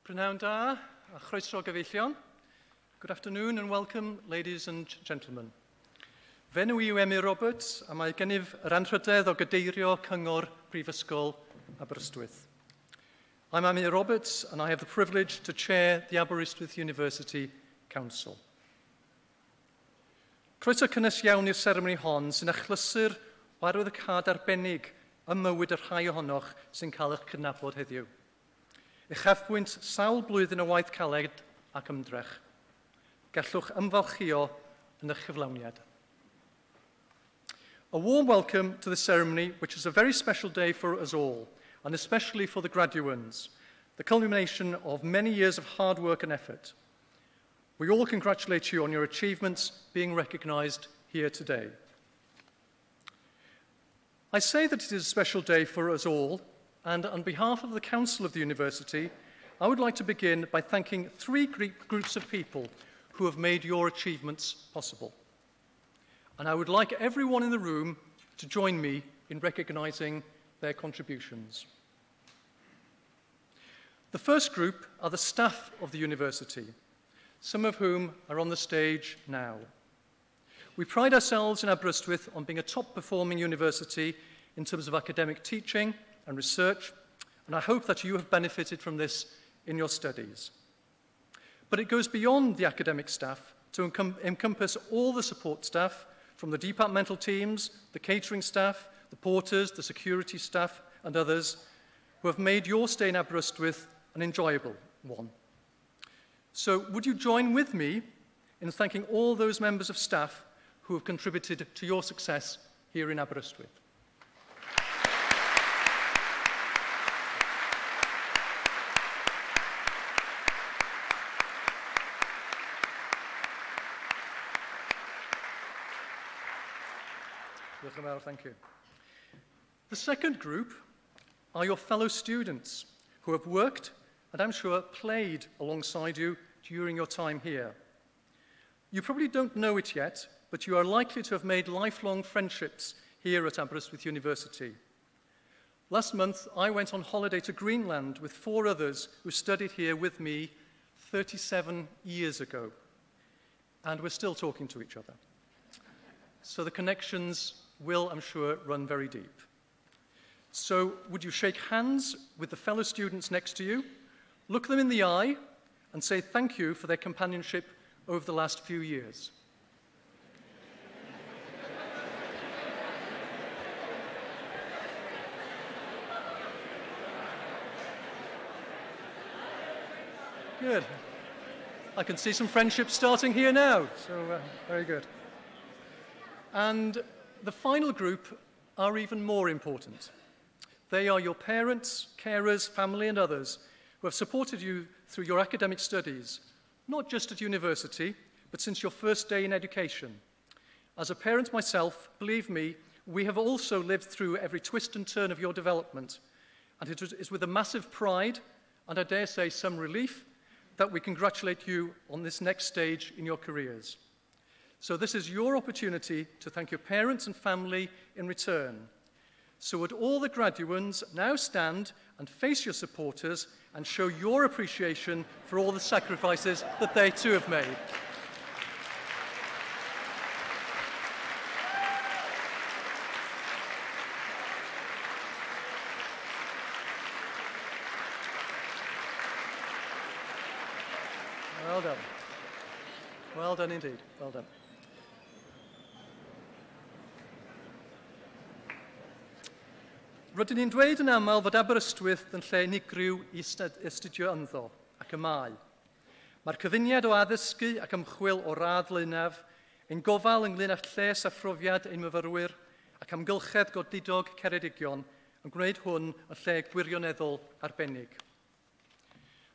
Prynawn da, a chroeso gyfeillion. Good afternoon and welcome, ladies and gentlemen. Fe nhw yw Emyr Roberts, a mae gennyf yr anrhydedd o gydeirio Cyngor Prifysgol Aberystwyth. I'm Emyr Roberts and I have the privilege to chair the Aberystwyth University Council. Croeso cynnes iawn i'r seremoni hon sy'n achlysur o arwyddocâd arbennig ym mywyd y rhai ohonoch sy'n cael eich cydnabod heddiw. Uchafbwynt sawl blwyddyn o waith caled ac ymdrech. Gallwch ymfalchio yn eich cyflawniad. A warm welcome to the ceremony, which is a very special day for us all, and especially for the graduands, the culmination of many years of hard work and effort. We all congratulate you on your achievements being recognised here today. I say that it is a special day for us all, and on behalf of the Council of the University, I would like to begin by thanking three groups of people who have made your achievements possible. And I would like everyone in the room to join me in recognising their contributions. The first group are the staff of the university, some of whom are on the stage now. We pride ourselves in Aberystwyth on being a top-performing university in terms of academic teaching and research, and I hope that you have benefited from this in your studies. But it goes beyond the academic staff to encompass all the support staff, from the departmental teams, the catering staff, the porters, the security staff, and others, who have made your stay in Aberystwyth an enjoyable one. So would you join with me in thanking all those members of staff who have contributed to your success here in Aberystwyth? Thank you. The second group are your fellow students who have worked and I'm sure played alongside you during your time here. You probably don't know it yet, but you are likely to have made lifelong friendships here at Aberystwyth University. Last month, I went on holiday to Greenland with 4 others who studied here with me 37 years ago, and we're still talking to each other. So the connections will, I'm sure, run very deep. So would you shake hands with the fellow students next to you, look them in the eye, and say thank you for their companionship over the last few years? Good. I can see some friendships starting here now, so very good. And the final group are even more important. They are your parents, carers, family, and others who have supported you through your academic studies, not just at university, but since your first day in education. As a parent myself, believe me, we have also lived through every twist and turn of your development, and it is with a massive pride, and I dare say some relief, that we congratulate you on this next stage in your careers. So this is your opportunity to thank your parents and family in return. So would all the graduands now stand and face your supporters and show your appreciation for all the sacrifices that they too have made. Well done. Well done indeed. Well done. Rydyn ni'n dweud yn aml fod Aberystwyth yn lle unigryw i astudio ynddo ac y mae. Mae'r cyfuniad o addysgu ac ymchwil o radd lynaf, ein gofal ynglyn â lles a phrofiad ein myfyrwyr ac amgylchedd godidog Ceredigion yn gwneud hwn yn lle gwirioneddol arbennig.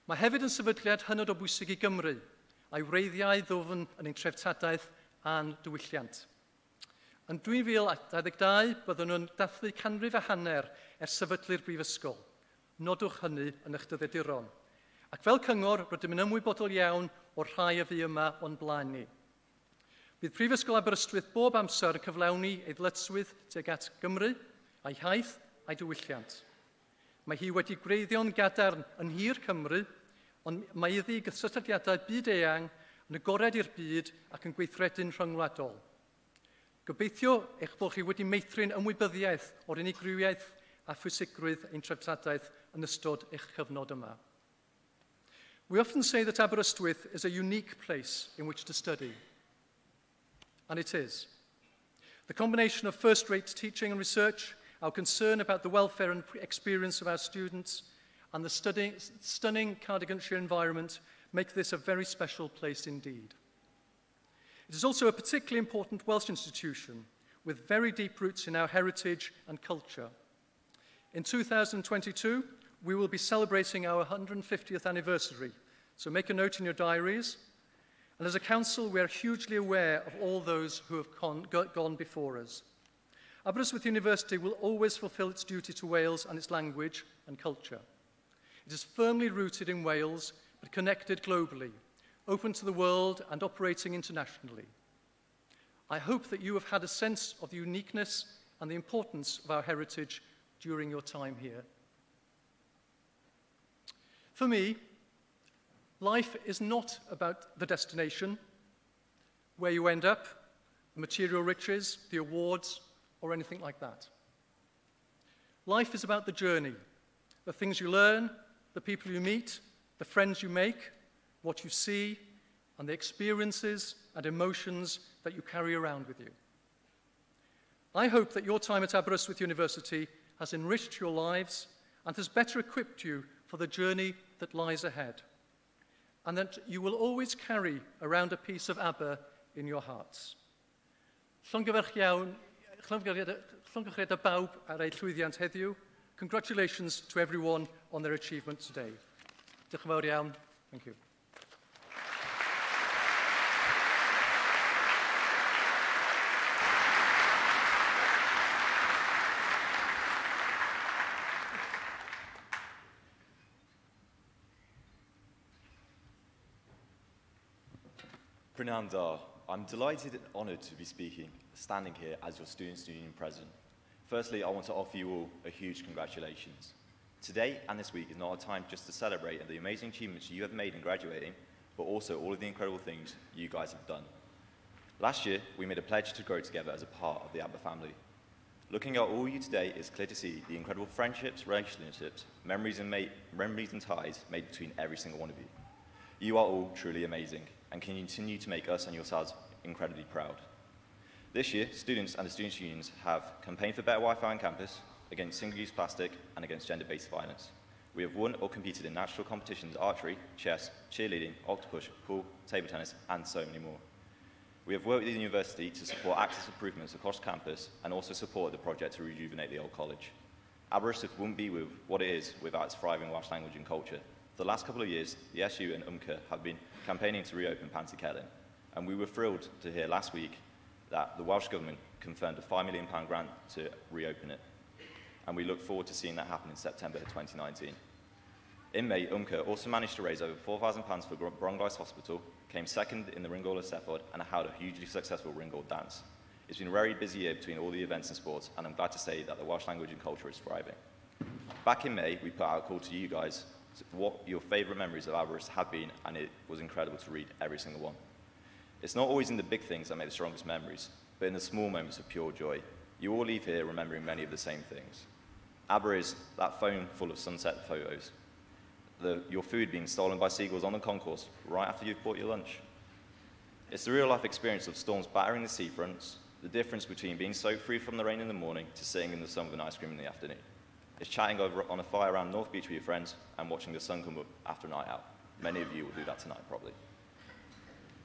Mae hefyd yn sefydliad hynod o bwysig i Gymru, a'i wreiddiau ddwfn yn ein treftadaeth a'n diwylliant. Yn 2022, byddwn nhw'n dathlu canrif a hanner ers sefydlu'r brifysgol. Nodwch hynny yn eich dyddiaduron. Ac fel cyngor, rydym yn ymwybodol iawn o'r rhai y fu yma o'n blaen ni. Bydd Prifysgol Aberystwyth bob amser yn cyflawni ei ddyletswydd tuag at Gymru, a'i haith a'i diwylliant. Mae hi wedi gwreiddio'n gadarn yn hir Cymru ond mae iddi gysylltiadau byd-eang yn agored i'r byd ac yn gweithredu'n rhyngwladol. Gobeithio eich bod chi wedi meithrin ymwybyddiaeth o'r unigrywiaeth a phwysigrwydd ein treftadaeth yn ystod eich cyfnod yma. We often say that Aberystwyth is a unique place in which to study, and it is. The combination of first-rate teaching and research, our concern about the welfare and experience of our students, and the stunning Cardiganshire environment make this a very special place indeed. It is also a particularly important Welsh institution with very deep roots in our heritage and culture. In 2022, we will be celebrating our 150th anniversary, so make a note in your diaries. And as a council, we are hugely aware of all those who have gone before us. Aberystwyth University will always fulfil its duty to Wales and its language and culture. It is firmly rooted in Wales, but connected globally, open to the world and operating internationally. I hope that you have had a sense of the uniqueness and the importance of our heritage during your time here. For me, life is not about the destination, where you end up, the material riches, the awards, or anything like that. Life is about the journey, the things you learn, the people you meet, the friends you make, what you see, and the experiences and emotions that you carry around with you. I hope that your time at Aberystwyth University has enriched your lives and has better equipped you for the journey that lies ahead, and that you will always carry around a piece of Aber in your hearts. Llongyfarchiad y bawb ar eu llwyddiant heddiw. Congratulations to everyone on their achievement today. Diolch yn fawr iawn. Thank you. Pranam, I'm delighted and honoured to be standing here as your Students' Union President. Firstly, I want to offer you all a huge congratulations. Today and this week is not a time just to celebrate the amazing achievements you have made in graduating, but also all of the incredible things you guys have done. Last year, we made a pledge to grow together as a part of the Aber family. Looking at all of you today, it's clear to see the incredible friendships, relationships, memories and ties made between every single one of you. You are all truly amazing and can continue to make us and yourselves incredibly proud. This year, students and the students' unions have campaigned for better Wi-Fi on campus, against single-use plastic, and against gender-based violence. We have won or competed in national competitions, archery, chess, cheerleading, octopus, pool, table tennis, and so many more. We have worked with the university to support access improvements across campus and also support the project to rejuvenate the old college. Aberystwyth wouldn't be what it is without its thriving Welsh language and culture. For the last couple of years, the SU and UMCA have been campaigning to reopen Panty Celyn, and we were thrilled to hear last week that the Welsh Government confirmed a £5 million grant to reopen it, and we look forward to seeing that happen in September 2019. In May, UMCA also managed to raise over £4,000 for Bronglais Hospital, came second in the Ringgold of Steddfod, and held a hugely successful Ringgold dance. It's been a very busy year between all the events and sports, and I'm glad to say that the Welsh language and culture is thriving. Back in May, we put out a call to you guys what your favourite memories of Aberystwyth have been, and it was incredible to read every single one. It's not always in the big things that make the strongest memories, but in the small moments of pure joy. You all leave here remembering many of the same things. Aber is that phone full of sunset photos, your food being stolen by seagulls on the concourse right after you've bought your lunch. It's the real-life experience of storms battering the seafronts, the difference between being soaked free from the rain in the morning to sitting in the sun with an ice cream in the afternoon. It's chatting over on a fire around North Beach with your friends and watching the sun come up after a night out. Many of you will do that tonight, probably.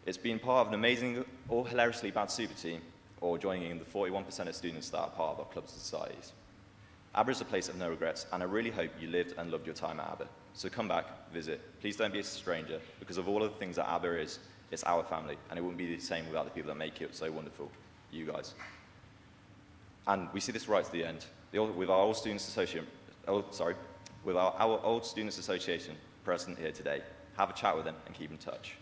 It's being part of an amazing or hilariously bad super team, or joining in the 41% of students that are part of our clubs and societies. Aber is a place of no regrets, and I really hope you lived and loved your time at Aber. So come back, visit. Please don't be a stranger, because of all of the things that Aber is, it's our family, and it wouldn't be the same without the people that make it so wonderful, you guys. And we see this right to the end. With our old students association, with our old students association present here today, have a chat with them and keep in touch.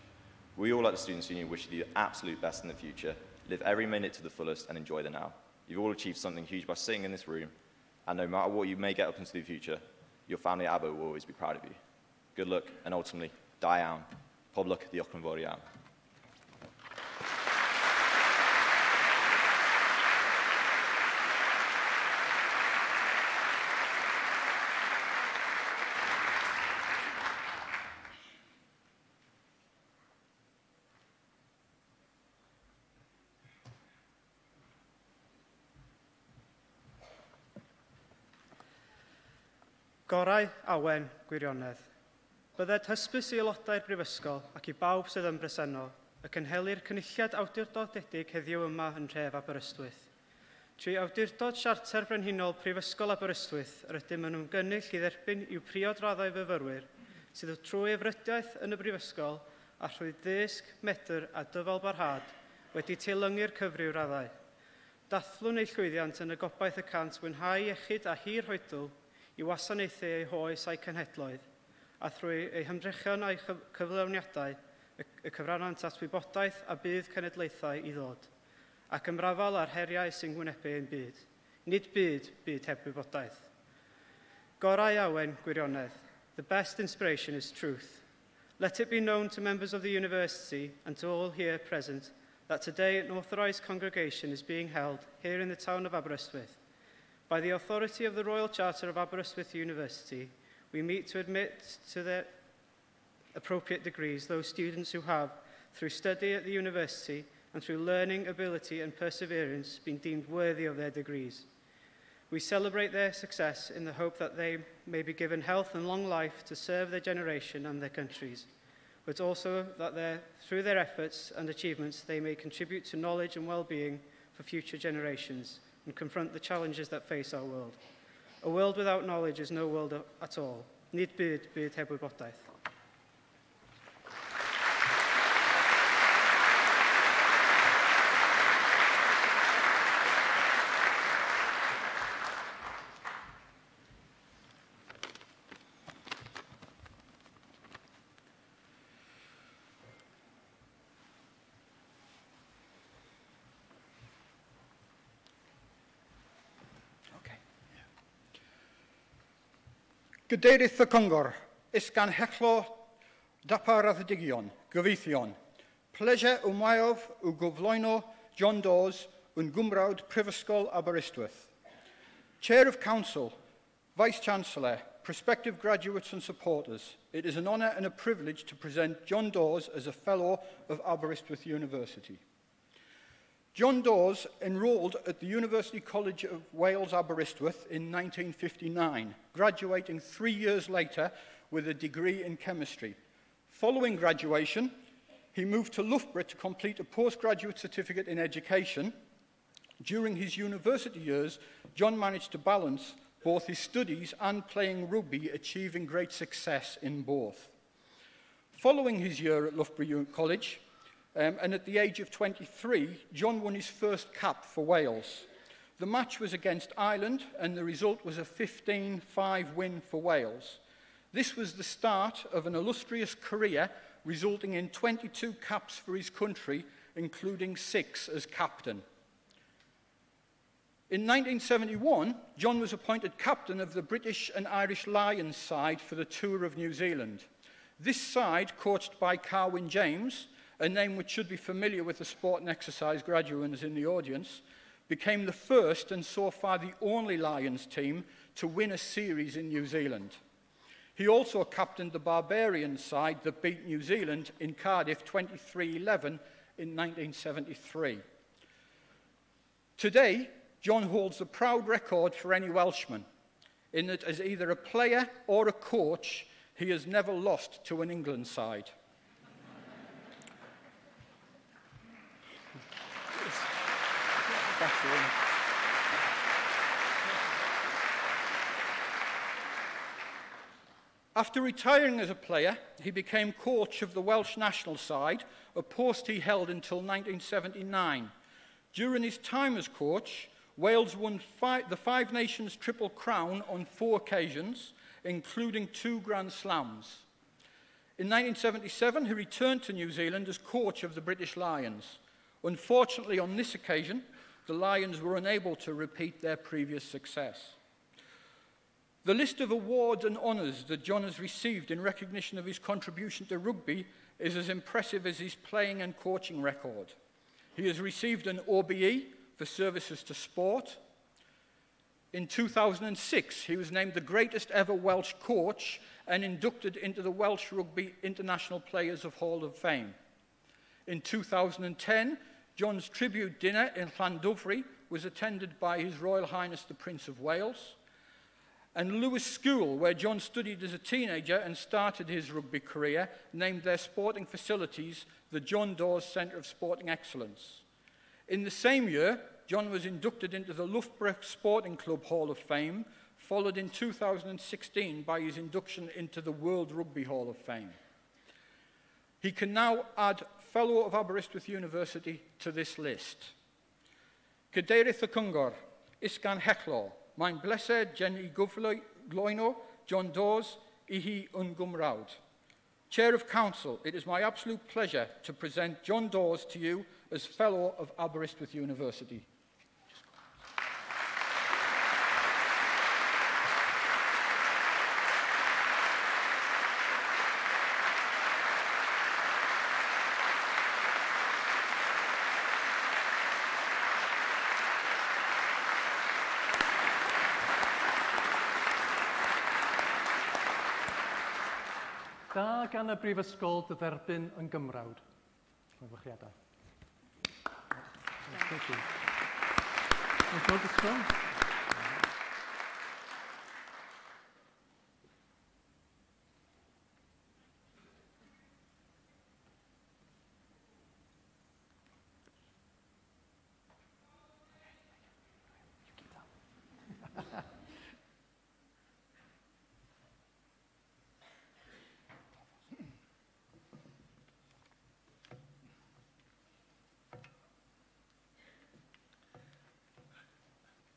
We all at the Students' Union wish you the absolute best in the future. Live every minute to the fullest and enjoy the now. You've all achieved something huge by sitting in this room, and no matter what you may get up into the future, your family at Aber will always be proud of you. Good luck, and ultimately, Da iawn. Poblwch, diolch yn fawr iawn. Gorau awen gwirionedd. Bydded hysbys i aelodau'r Brifysgol ac i bawb sydd yn bresennol y cynhelir cynulliad awdurdodedig heddiw yma yn tref Aberystwyth. Trwy awdurdod Siarter Brenhinol Prifysgol Aberystwyth yr ydym yn ymgynnull i dderbyn i'w priodraddau fyfyrwyr sydd trwy efrydiaeth yn y Brifysgol a trwy ddysg, medr a dyfal barhad wedi teilyngu'r cyfriw raddau. Dathlwn eu llwyddiant yn y gobaith y cant mwynhau iechyd a hir hoedl i wasanaethu eu hoes a'u cenhedloedd, a trwy eu hymdrechion a'u cyflawniadau y cyfrannant at wybodaeth a bydd cenedlaethau i ddod, ac ymrafal ar heriau sy'n gwynebu ein byd. Nid byd heb wybodaeth. Gorau awen gwirionedd. The best inspiration is truth. Let it be known to members of the university and to all here present that today an authorised congregation is being held here in the town of Aberystwyth. By the authority of the Royal Charter of Aberystwyth University, we meet to admit to their appropriate degrees those students who have, through study at the university and through learning, ability and perseverance, been deemed worthy of their degrees. We celebrate their success in the hope that they may be given health and long life to serve their generation and their countries, but also that through their efforts and achievements they may contribute to knowledge and well-being for future generations and confront the challenges that face our world. A world without knowledge is no world at all. Nid byd heb wybodaeth. Gadeirydd y Cyngor, is gan hechlo dapar a ddigion, gyfeithion. Pleasure ymwaiof o gyflwyno John Dawes yn Gwmrawd Prifysgol Aberystwyth. Chair of Council, Vice-Chancellor, prospective graduates and supporters, it is an honour and a privilege to present John Dawes as a Fellow of Aberystwyth University. John Dawes enrolled at the University College of Wales, Aberystwyth in 1959, graduating 3 years later with a degree in chemistry. Following graduation, he moved to Loughborough to complete a postgraduate certificate in education. During his university years, John managed to balance both his studies and playing rugby, achieving great success in both. Following his year at Loughborough College, and at the age of 23, John won his first cap for Wales. The match was against Ireland, and the result was a 15-5 win for Wales. This was the start of an illustrious career, resulting in 22 caps for his country, including 6 as captain. In 1971, John was appointed captain of the British and Irish Lions side for the Tour of New Zealand. This side, coached by Carwyn James, a name which should be familiar with the sport and exercise graduates in the audience, became the first and so far the only Lions team to win a series in New Zealand. He also captained the Barbarian side that beat New Zealand in Cardiff 23-11 in 1973. Today, John holds the proud record for any Welshman, in that as either a player or a coach, he has never lost to an England side. After retiring as a player, he became coach of the Welsh national side, a post he held until 1979. During his time as coach, Wales won the Five Nations Triple Crown on 4 occasions, including 2 Grand Slams. In 1977, he returned to New Zealand as coach of the British Lions. Unfortunately, on this occasion, the Lions were unable to repeat their previous success. The list of awards and honours that John has received in recognition of his contribution to rugby is as impressive as his playing and coaching record. He has received an OBE for services to sport. In 2006, he was named the greatest ever Welsh coach and inducted into the Welsh Rugby International Players of Hall of Fame. In 2010, John's tribute dinner in Llandovery was attended by His Royal Highness the Prince of Wales. And Lewis School, where John studied as a teenager and started his rugby career, named their sporting facilities the John Dawes Centre of Sporting Excellence. In the same year, John was inducted into the Loughborough Sporting Club Hall of Fame, followed in 2016 by his induction into the World Rugby Hall of Fame. He can now add Fellow of Aberystwyth University to this list. Cadeirydd y Cyngor, Isgan Hechlo, mae'n blesed gen I gyflwyno John Dawes I hi yn Gymraeg. Chair of Council, it is my absolute pleasure to present John Dawes to you as Fellow of Aberystwyth University. Da gan y Brifysgol dy dderbyn yn Gymrawd. Congratulations. Thank you.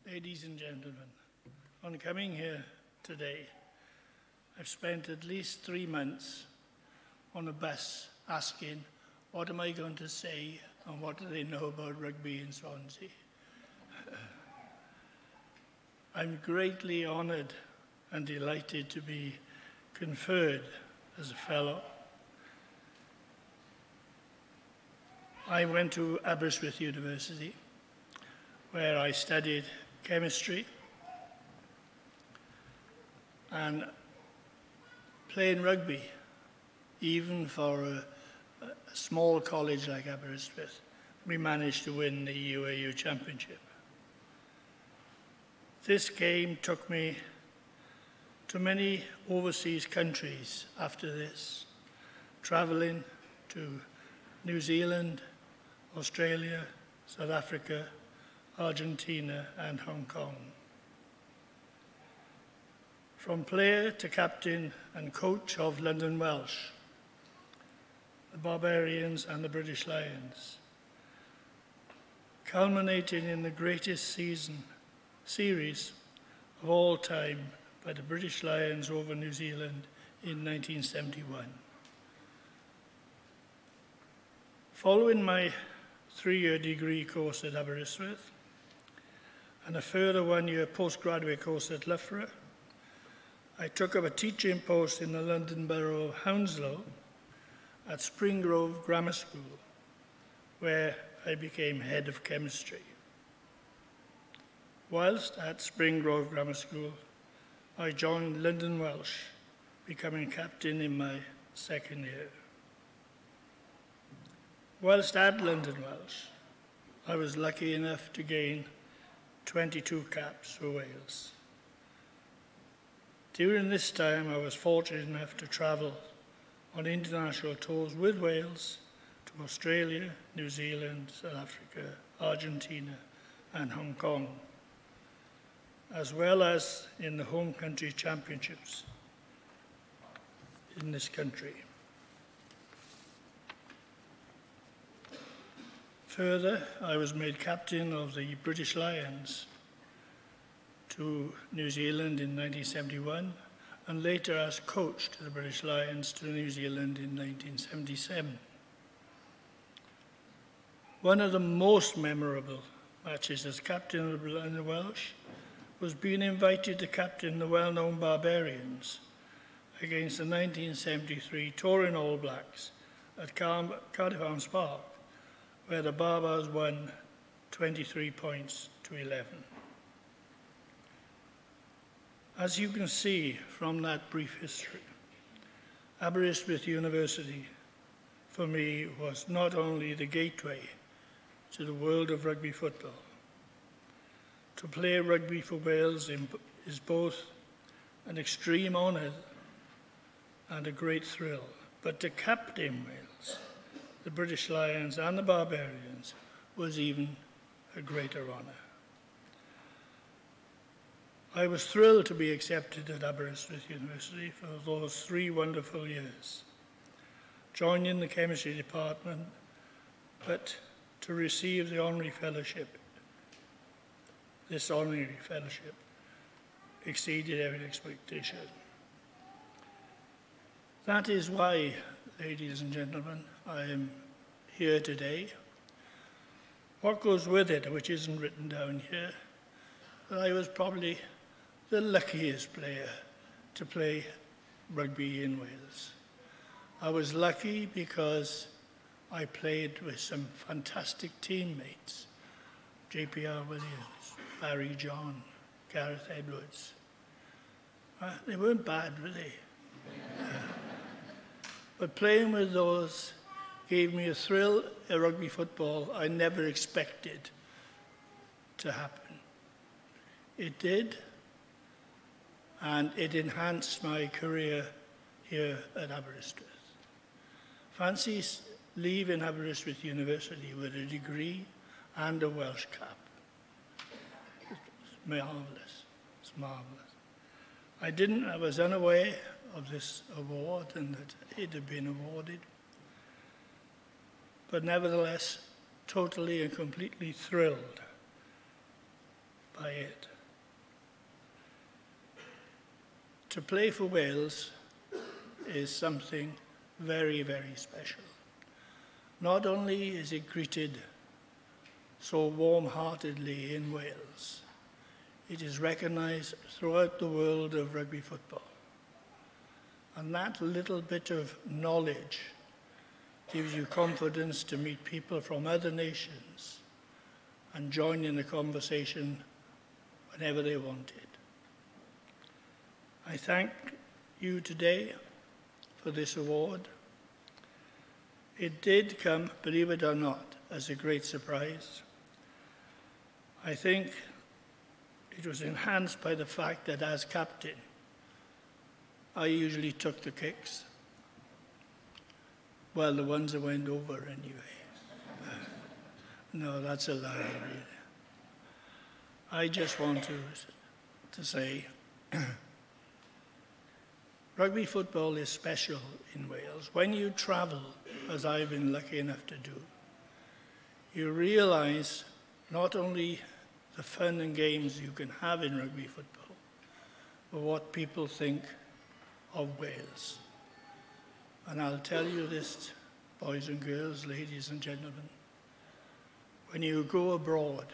Ladies and gentlemen, on coming here today, I've spent at least 3 months on a bus asking, what am I going to say and what do they know about rugby in Swansea? I'm greatly honoured and delighted to be conferred as a fellow. I went to Aberystwyth University, where I studied chemistry, and playing rugby, even for a small college like Aberystwyth, we managed to win the UAU Championship. This game took me to many overseas countries after this, traveling to New Zealand, Australia, South Africa, Argentina and Hong Kong. From player to captain and coach of London Welsh, the Barbarians and the British Lions, culminating in the greatest series of all time by the British Lions over New Zealand in 1971. Following my 3-year degree course at Aberystwyth, and a further 1-year postgraduate course at Loughborough, I took up a teaching post in the London Borough of Hounslow at Spring Grove Grammar School, where I became head of chemistry. Whilst at Spring Grove Grammar School, I joined London Welsh, becoming captain in my 2nd year. Whilst at London Welsh, I was lucky enough to gain 22 caps for Wales. During this time, I was fortunate enough to travel on international tours with Wales to Australia, New Zealand, South Africa, Argentina, and Hong Kong, as well as in the home country championships in this country. Further, I was made captain of the British Lions to New Zealand in 1971, and later as coach to the British Lions to New Zealand in 1977. One of the most memorable matches as captain of the Welsh was being invited to captain the well-known Barbarians against the 1973 touring All Blacks at Cardiff Arms Park, where the Barbars won 23 points to 11. As you can see from that brief history, Aberystwyth University, for me, was not only the gateway to the world of rugby football. To play rugby for Wales is both an extreme honour and a great thrill, but to captain Wales, the British Lions and the Barbarians, was even a greater honour. I was thrilled to be accepted at Aberystwyth University for those 3 wonderful years, joining the chemistry department, but to receive the honorary fellowship. This honorary fellowship exceeded every expectation. That is why, ladies and gentlemen, I am here today. What goes with it, which isn't written down here, that I was probably the luckiest player to play rugby in Wales. I was lucky because I played with some fantastic teammates, JPR Williams, Barry John, Gareth Edwards. They weren't bad, were they? But playing with those gave me a thrill in rugby football I never expected to happen. It did, and it enhanced my career here at Aberystwyth. Fancy leaving Aberystwyth University with a degree and a Welsh cap. It's marvellous. It's marvellous. I was unaware of this award and that it had been awarded, but nevertheless, totally and completely thrilled by it. To play for Wales is something very, very special. Not only is it greeted so warm-heartedly in Wales, it is recognised throughout the world of rugby football. And that little bit of knowledge gives you confidence to meet people from other nations and join in the conversation whenever they want it. I thank you today for this award. It did come, believe it or not, as a great surprise. I think it was enhanced by the fact that as captain, I usually took the kicks. Well, the ones that went over anyway. No, that's a lie, really. I just want to say, rugby football is special in Wales. When you travel, as I've been lucky enough to do, you realise not only the fun and games you can have in rugby football, but what people think of Wales. And I'll tell you this, boys and girls, ladies and gentlemen, when you go abroad,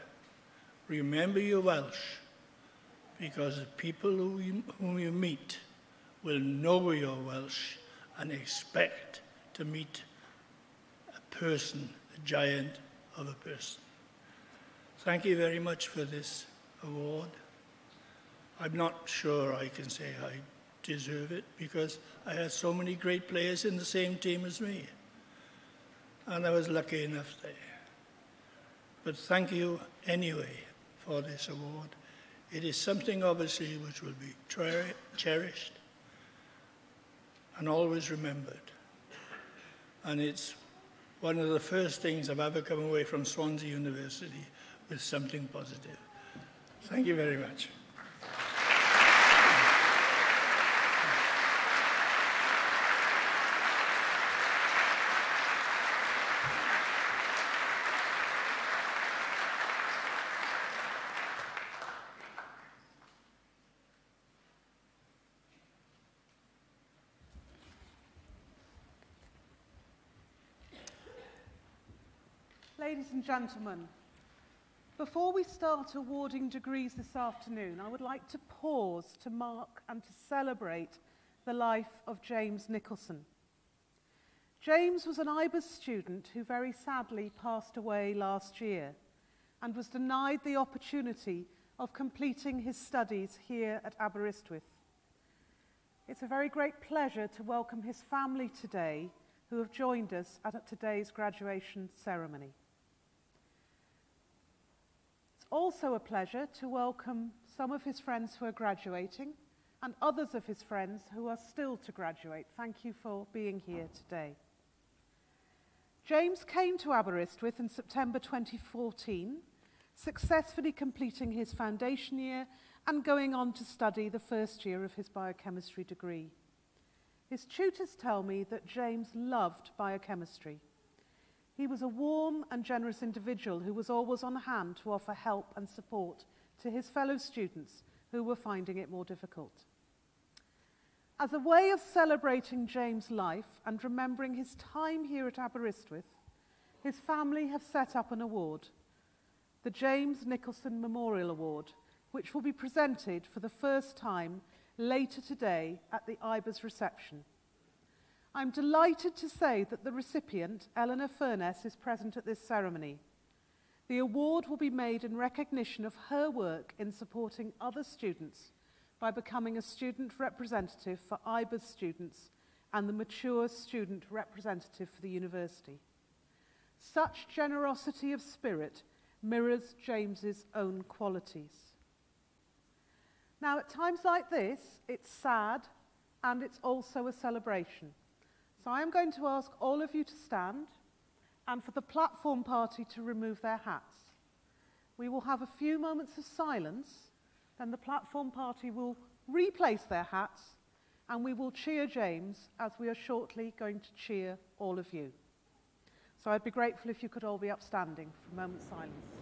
remember you're Welsh, because the people whom you meet will know you're Welsh and expect to meet a person, a giant of a person. Thank you very much for this award. I'm not sure I can say I deserve it because I had so many great players in the same team as me. And I was lucky enough there. But thank you anyway for this award. It is something obviously which will be cherished and always remembered. And it's one of the first things I've ever come away from Swansea University with something positive. Thank you very much. Ladies and gentlemen, Before we start awarding degrees this afternoon, I would like to pause to mark and to celebrate the life of James Nicholson. James was an IBES student who very sadly passed away last year and was denied the opportunity of completing his studies here at Aberystwyth. It's a very great pleasure to welcome his family today, who have joined us at today's graduation ceremony. It's also a pleasure to welcome some of his friends who are graduating and others of his friends who are still to graduate. Thank you for being here today. James came to Aberystwyth in September 2014, successfully completing his foundation year and going on to study the first year of his biochemistry degree. His tutors tell me that James loved biochemistry. He was a warm and generous individual who was always on hand to offer help and support to his fellow students who were finding it more difficult. As a way of celebrating James' life and remembering his time here at Aberystwyth, his family have set up an award, the James Nicholson Memorial Award, which will be presented for the first time later today at the IBES reception. I'm delighted to say that the recipient, Eleanor Furness, is present at this ceremony. The award will be made in recognition of her work in supporting other students by becoming a student representative for IBES students and the mature student representative for the university. Such generosity of spirit mirrors James's own qualities. Now, at times like this, it's sad and it's also a celebration. So I am going to ask all of you to stand and for the platform party to remove their hats. We will have a few moments of silence, then the platform party will replace their hats and we will cheer James as we are shortly going to cheer all of you. So I'd be grateful if you could all be upstanding for a moment's silence.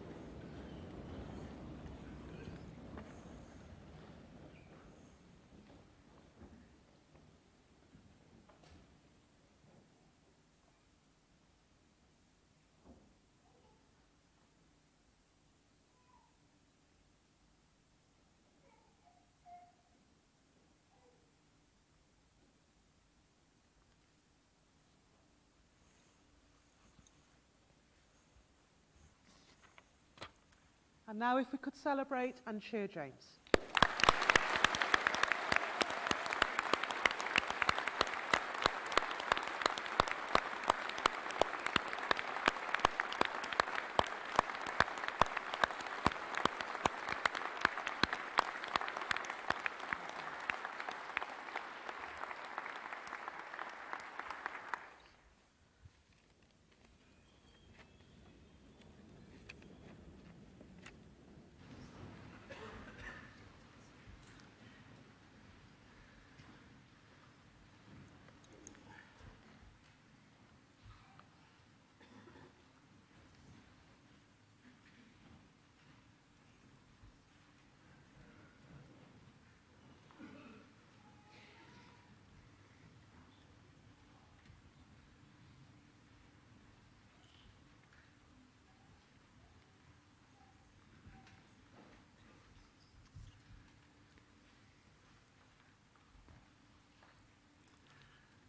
And now if we could celebrate and cheer James.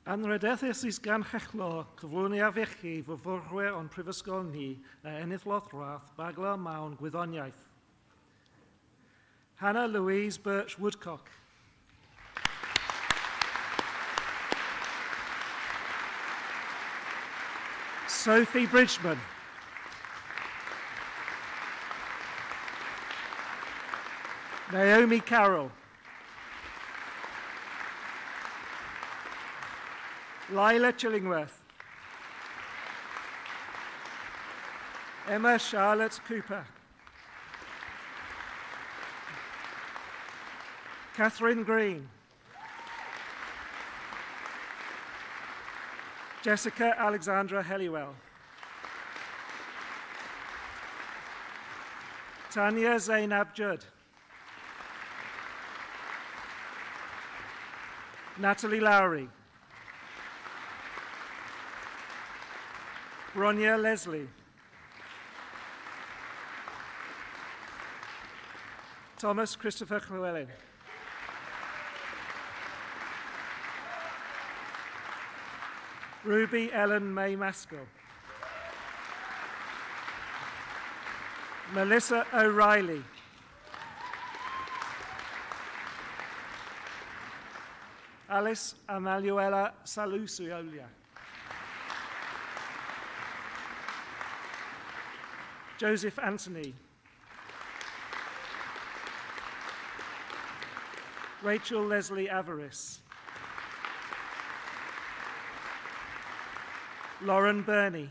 Anrhydethus is gan chechlo cyflwyniad fechi fyfyrwyr o'n prifysgol ni a enillodd bagla mawn gwyddoniaeth. Hannah Louise Birch Woodcock. Sophie Bridgman. Naomi Carroll. Lila Chillingworth. Emma Charlotte Cooper. Catherine Green. Jessica Alexandra Helliwell. Tanya Zainab Judd. Natalie Lowry. Bronya Leslie. Thomas Christopher Llewellyn. Ruby Ellen May Maskell. Melissa O'Reilly. Alice Emanuela Salusiolia. Joseph Anthony. Rachel Leslie Avaris. Lauren Burney.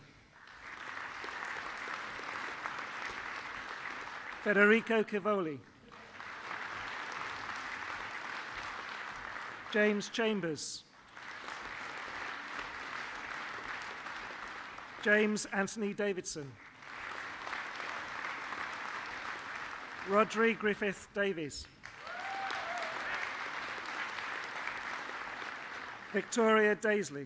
Federico Civoli. James Chambers. James Anthony Davidson. Rodri Griffith Davies. Victoria Daisley.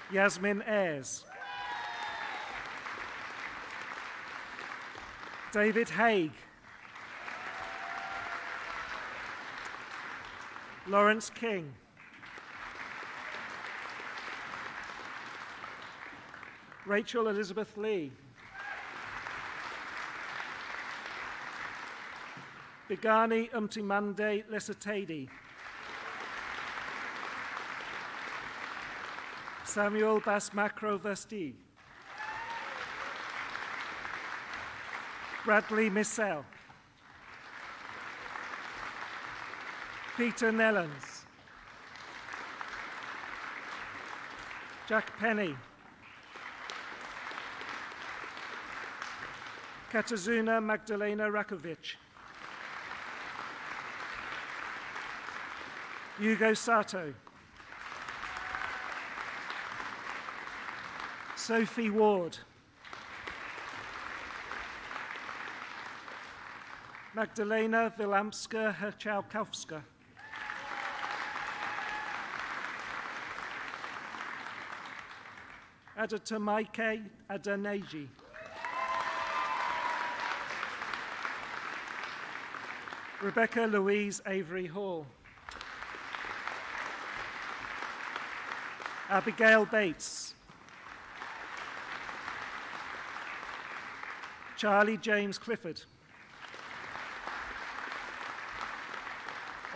Yasmin Ayres. David Haig. Lawrence King. Rachel Elizabeth Lee. Bigani Umtimande Lesatadi. Samuel Basmacro Vesti. Bradley Missell. Peter Nellens. Jack Penny. Katarzyna Magdalena Rakovic. Hugo Sato. Sophie Ward. Magdalena Wilamska-Herczałkowska. Adetomaike Adeneji. Rebecca Louise Avery Hall. Abigail Bates. Charlie James Clifford.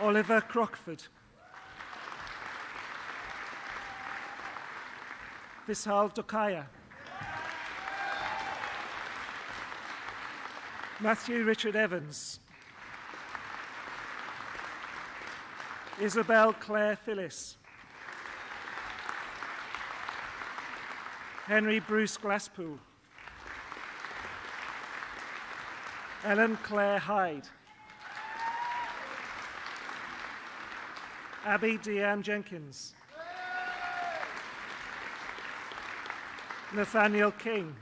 Oliver Crockford. Vishal Dokaya. Matthew Richard Evans. Isabel Claire Phyllis. Henry Bruce Glasspool. Ellen Claire Hyde. Abby Deanne Jenkins. Nathaniel King.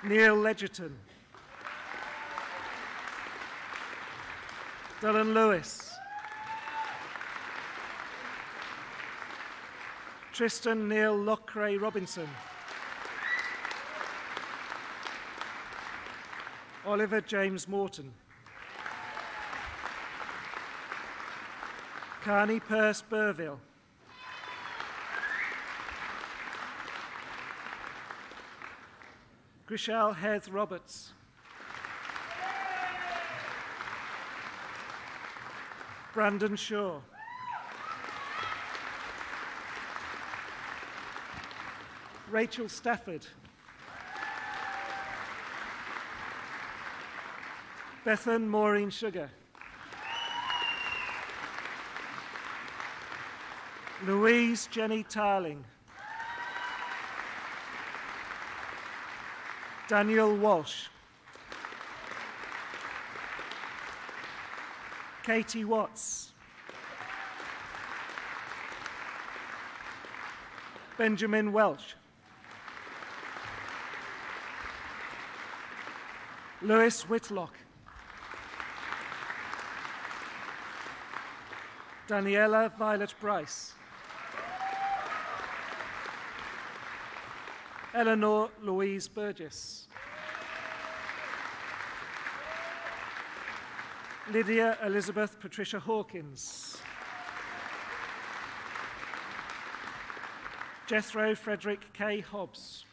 Neil Ledgerton. Dylan Lewis. Tristan Neil Lockray Robinson. Oliver James Morton. Carney Perce Burville. Grishal Heath Roberts. Brandon Shaw. Rachel Stafford. Bethan Maureen Sugar. Louise Jenny Tarling. Daniel Walsh. Katie Watts. Benjamin Welch. Lewis Whitlock. Daniela Violet Bryce. Eleanor Louise Burgess. Lydia Elizabeth Patricia Hawkins. Jethro Frederick K. Hobbs.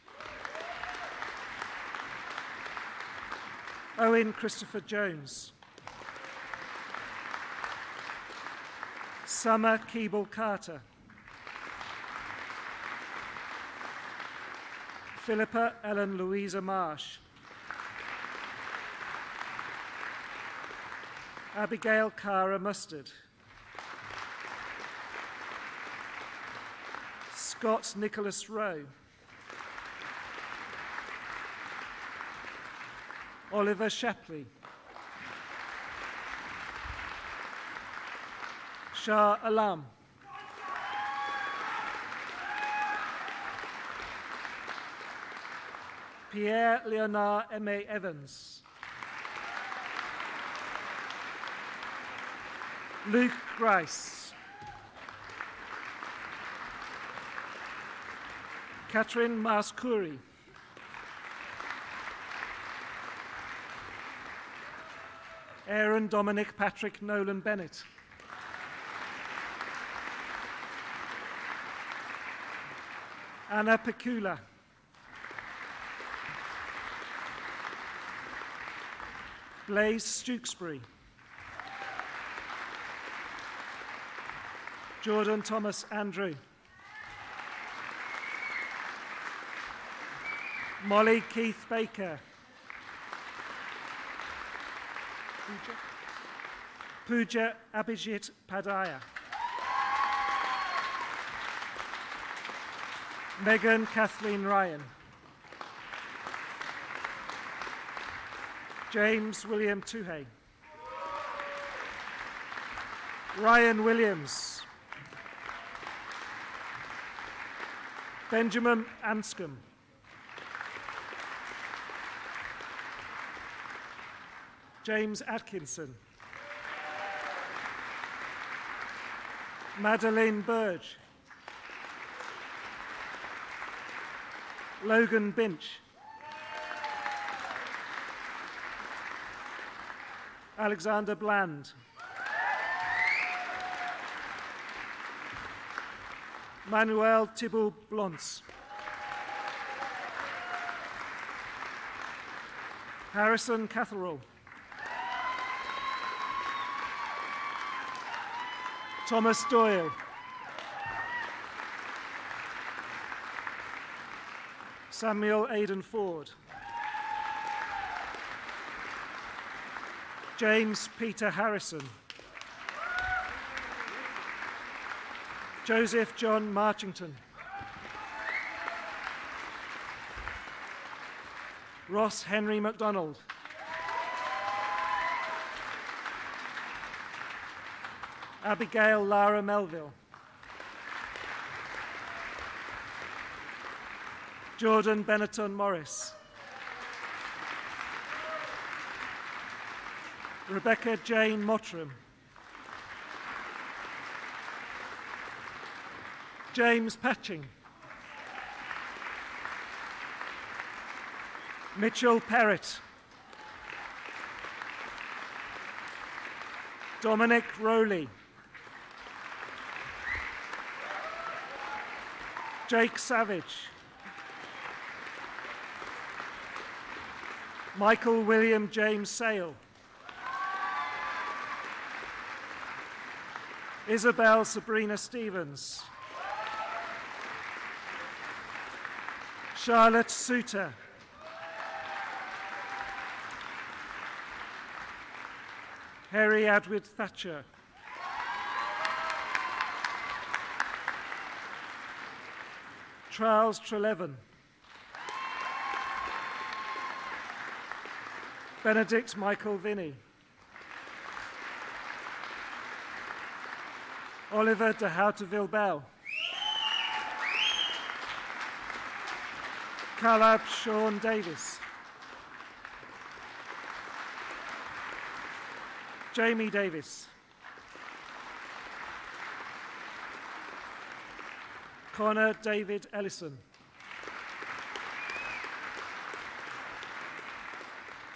Owen Christopher Jones. Summer Keeble Carter. Philippa Ellen Louisa Marsh. Abigail Cara Mustard. Scott Nicholas Rowe. Oliver Shapley. Shah Alam. Pierre Leonard M.A. Evans. Luke Grice. Catherine Maskuri. Aaron Dominic Patrick Nolan Bennett. Anna Pecula. Blaise Stewksbury. Jordan Thomas Andrew. Molly Keith Baker. Pooja Abhijit Padaya. Megan Kathleen Ryan. James William Tuhey. Ryan Williams. Benjamin Anscombe. James Atkinson. Madeleine Burge. Logan Binch. Alexander Bland. Manuel Thibault Blonce. Harrison Catherall. Thomas Doyle. Samuel Aidan Ford. James Peter Harrison. Joseph John Marchington. Ross Henry MacDonald. Abigail Lara Melville. Jordan Benetton Morris. Rebecca Jane Mottram. James Patching. Mitchell Perrott. Dominic Rowley. Jake Savage. Michael William James Sale. Isabel Sabrina Stevens. Charlotte Suter. Harry Adward Thatcher. Charles Trelevan. Benedict Michael Vinnie. Oliver de Houteville Bell. Caleb Sean Davis. Jamie Davis. Connor David Ellison.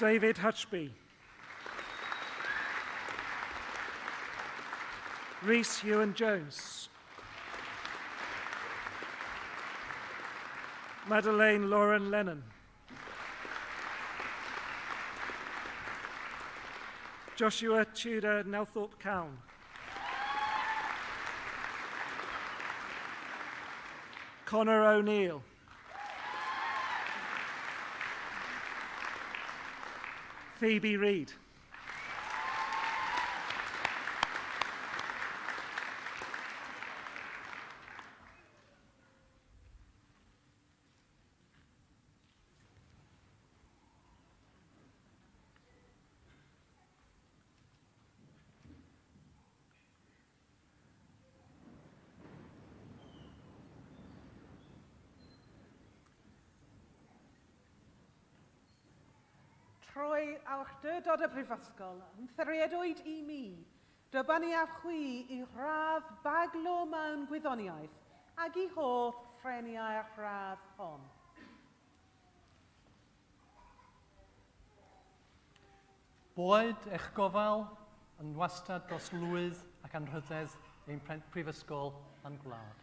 David Hutchby. Rhys Ewan Jones. Madeleine Lauren Lennon. Joshua Tudor Nelthorpe Cowan. Connor O'Neill. Phoebe Reid. Trwy awdurdod y brifysgol, yn theriedwyd I mi, dyba ni a chwi I radd baglo mewn gwyddoniaeth ac I hoff threniau'r radd hon. Boed eich gofal yn wastad dros lwydd ac anrhyddedd ein prifysgol a'n gwlad.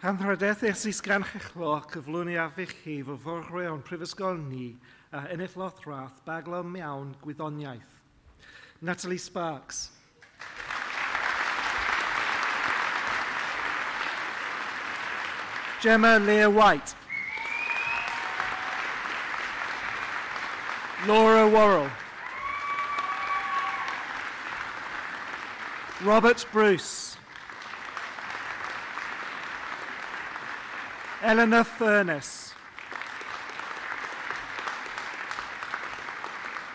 Anrhydedais is gan chechlo cyflwyni a fichi fyfyrwyr o'n prifysgol ni a enillothrath baglo mewn gwyddoniaeth. Natalie Sparks. Gemma Leah White. Laura Worrell. Robert Bruce. Eleanor Furness.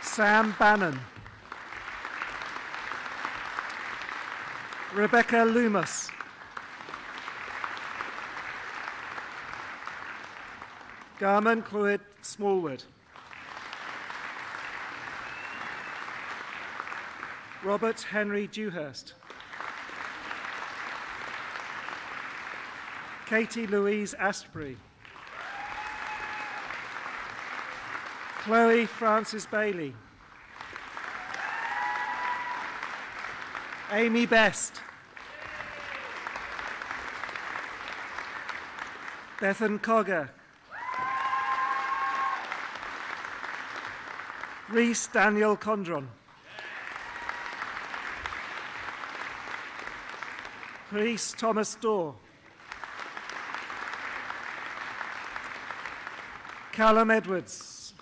Sam Bannon. Rebecca Loomis. Garman Clwyd Smallwood. Robert Henry Dewhurst. Katie Louise Astbury. Chloe Frances Bailey. Amy Best. Bethan Cogger. Rhys Daniel Condron. Rhys Thomas Dorr. Callum Edwards.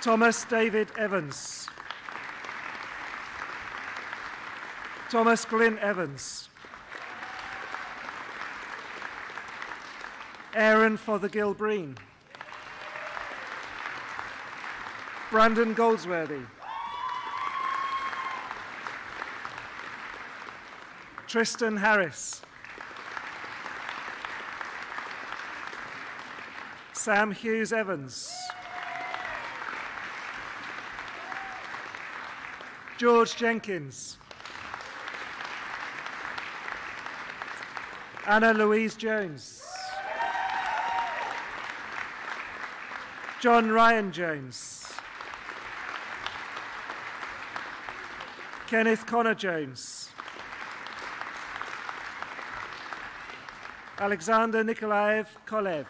Thomas David Evans. Thomas Glyn Evans. Aaron Fothergill Breen. Brandon Goldsworthy. Tristan Harris. Sam Hughes Evans. George Jenkins. Anna Louise Jones. John Ryan Jones. Kenneth Connor Jones. Alexander Nikolaev Kolev.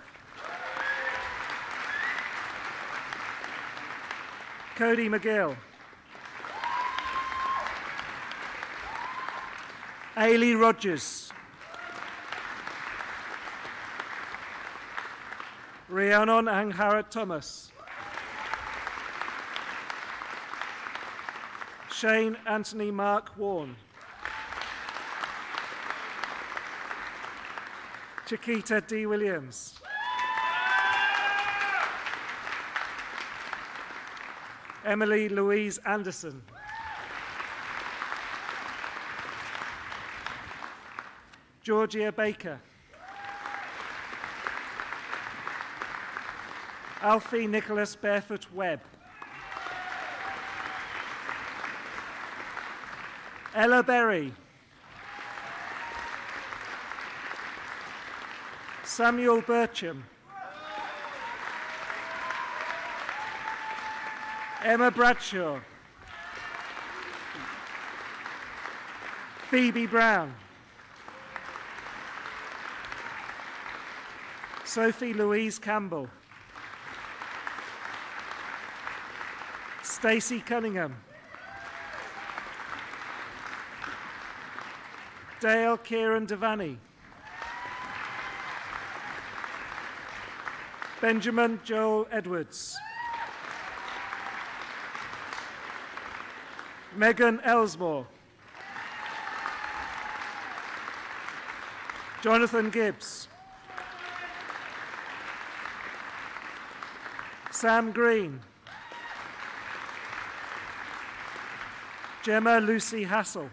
Cody McGill. Ailey Rogers. Rhiannon Angharad Thomas. Shane Anthony Mark Warren. Chiquita D. Williams. Emily Louise Anderson. Georgia Baker. Alfie Nicholas Barefoot Webb. Ella Berry. Samuel Bircham. Emma Bradshaw. Phoebe Brown. Sophie Louise Campbell. Stacey Cunningham. Dale Kieran Devaney. Benjamin Joel Edwards. Megan Elsmore. Jonathan Gibbs. Sam Green. Gemma Lucy Hassel.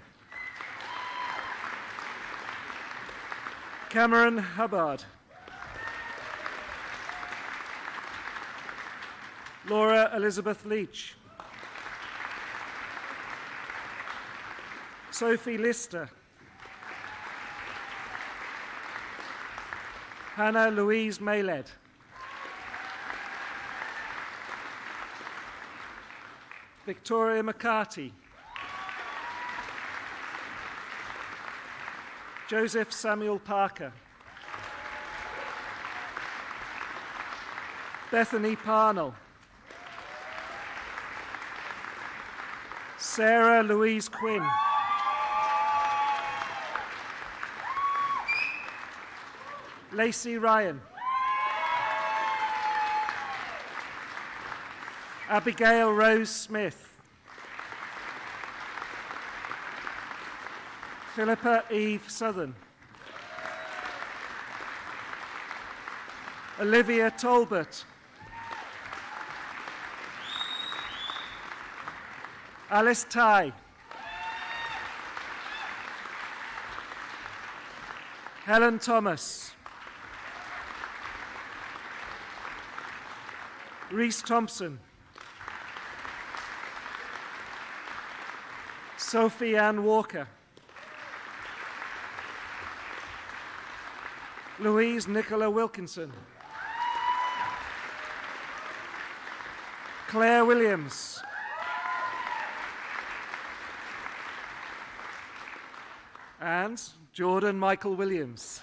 Cameron Hubbard. Laura Elizabeth Leach. Sophie Lister. Hannah Louise Mayled. Victoria McCarty. Joseph Samuel Parker. Bethany Parnell. Sarah Louise Quinn. Lacey Ryan. Abigail Rose Smith. Philippa Eve Southern. Olivia Talbot. Alice Ty. Helen Thomas. Reese Thompson. Sophie Ann Walker. Louise Nicola Wilkinson. Claire Williams. And Jordan Michael Williams.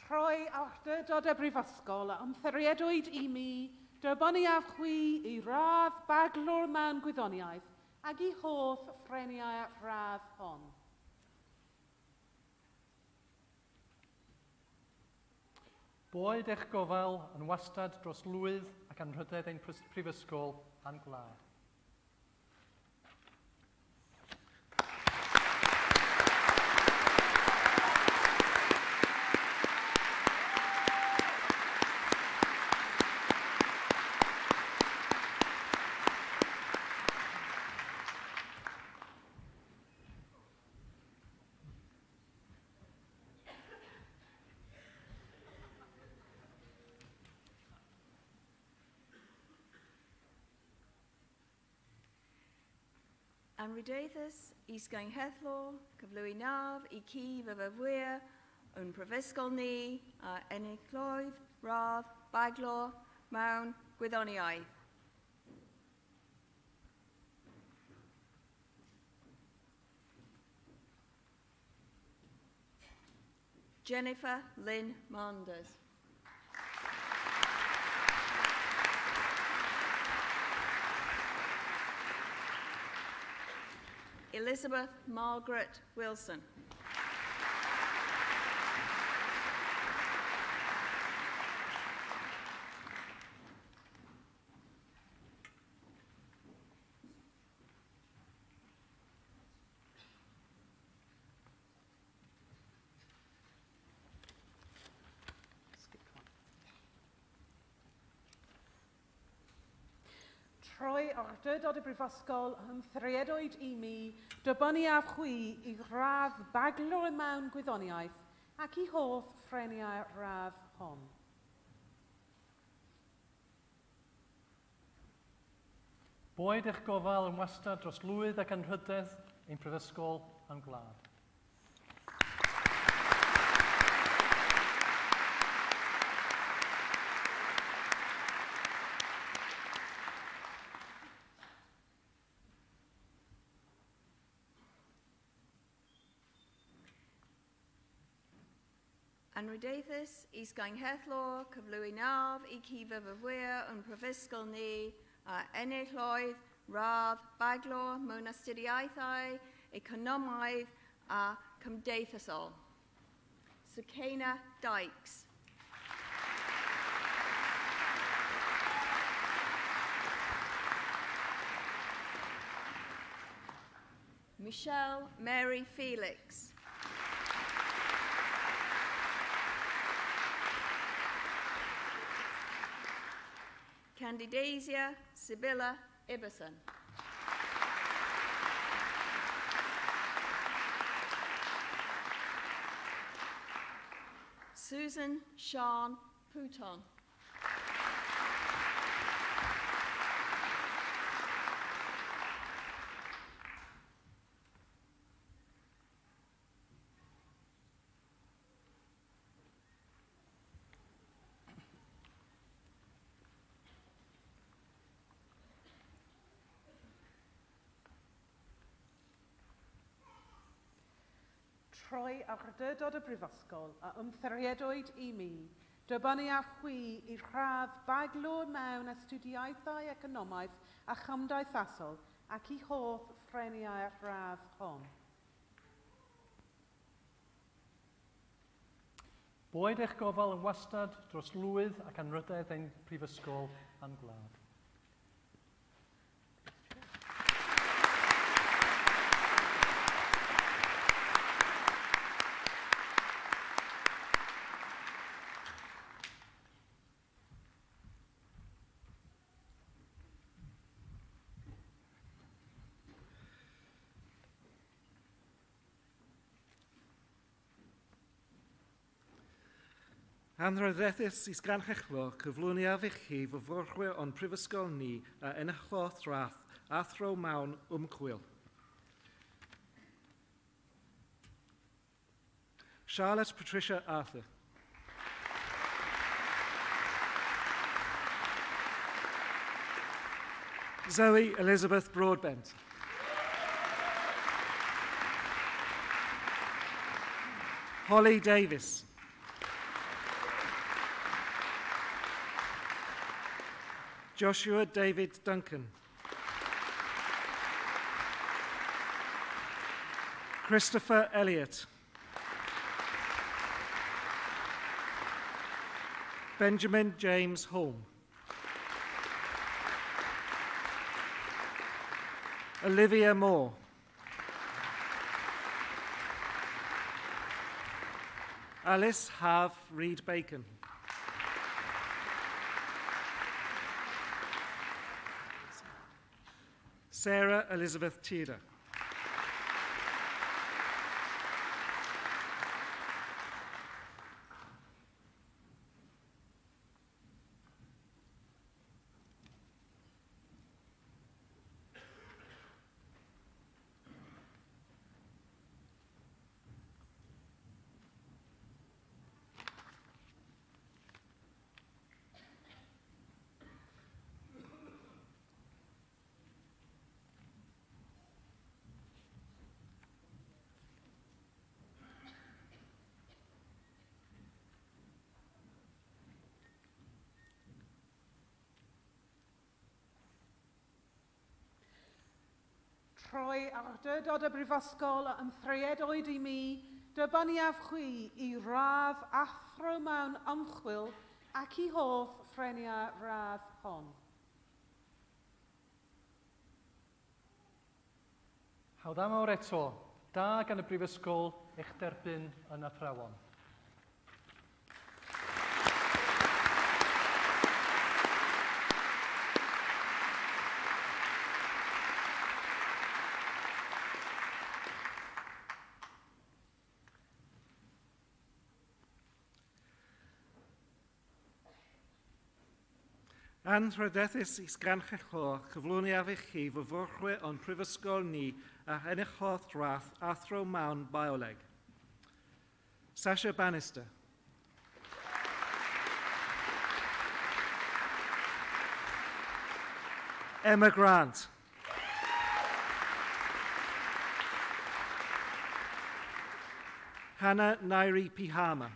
Troi awdurdod y brifysgol am theriedwyd I mi dybon I afchwi I radd baglwr mewn gwyddoniaeth ac I hoff ffreniau radd hon. Boed eich gofal yn wastad dros lwydd ac yn rhydedd ein prifysgol a'n gwlad. Anrhydeithus, isgain hethlo, cyflwy naf, I ci fy fyfwyr, yn prifysgol ni, a enilloedd, radd, baglo, mewn gwyddoniaeth. Jennifer Lynn Manders. Elizabeth Margaret Wilson. Troi awdurdod y brifysgol yn thriedwyd I mi dybon I afchwi I radd baglwr mewn gwyddoniaeth ac I hoff ffreniau radd hon. Boed eich gofal yn wastad dros lwydd ac yn rhydedd ein prifysgol a'n gwlad. Anrhydeithus, isgain hethlo, cyflwy naf, I ci fy fyfwyr yn prifysgol ni, a enilloedd, radd, baglo, mewn astudiaethau, economaidd a cymdeithasol. Sukaina Dykes. Michelle Mary Felix. Candidasia Sibylla Ibbison. Susan Sean Pouton. Troi awdurdod y brifysgol a ymthriedwyd I mi, dybanu a chwi I rhaf baglo mewn astudiaethau economaeth a chymdeithasol ac I hoff ffreniau'r rhaf hon. Boed eich gofal yn wastad dros lwydd ac anrydedd ein prifysgol a'n gwlad. Anrhyddethus is gan chechlo cyflwyni a fichi fyforchwyr o'n prifysgol ni a enillodd rath a thro mawn ymchwil. Charlotte Patricia Arthur. Zoe Elizabeth Broadbent. Holly Davis. Joshua David Duncan. Christopher Elliott. Benjamin James Holm. Olivia Moore. Alice Have Reed Bacon. Sarah Elizabeth Tida. Troi awdurdod y brifysgol a ymthriedwyd I mi, dybanu a chwi I rhaf athro mewn ymchwil ac I hoff ffreniau rhaf hon. Hawdd am awr eto, da gan y brifysgol eich derbyn yn athrawon. Anrhyddethus is gan chechlo cyflwyni a fichi fyforchwyr o'n prifysgol ni a enillodd rath athro mawn bioleg. Sasha Bannister. Emma Grant. Hannah Nairi Pihama.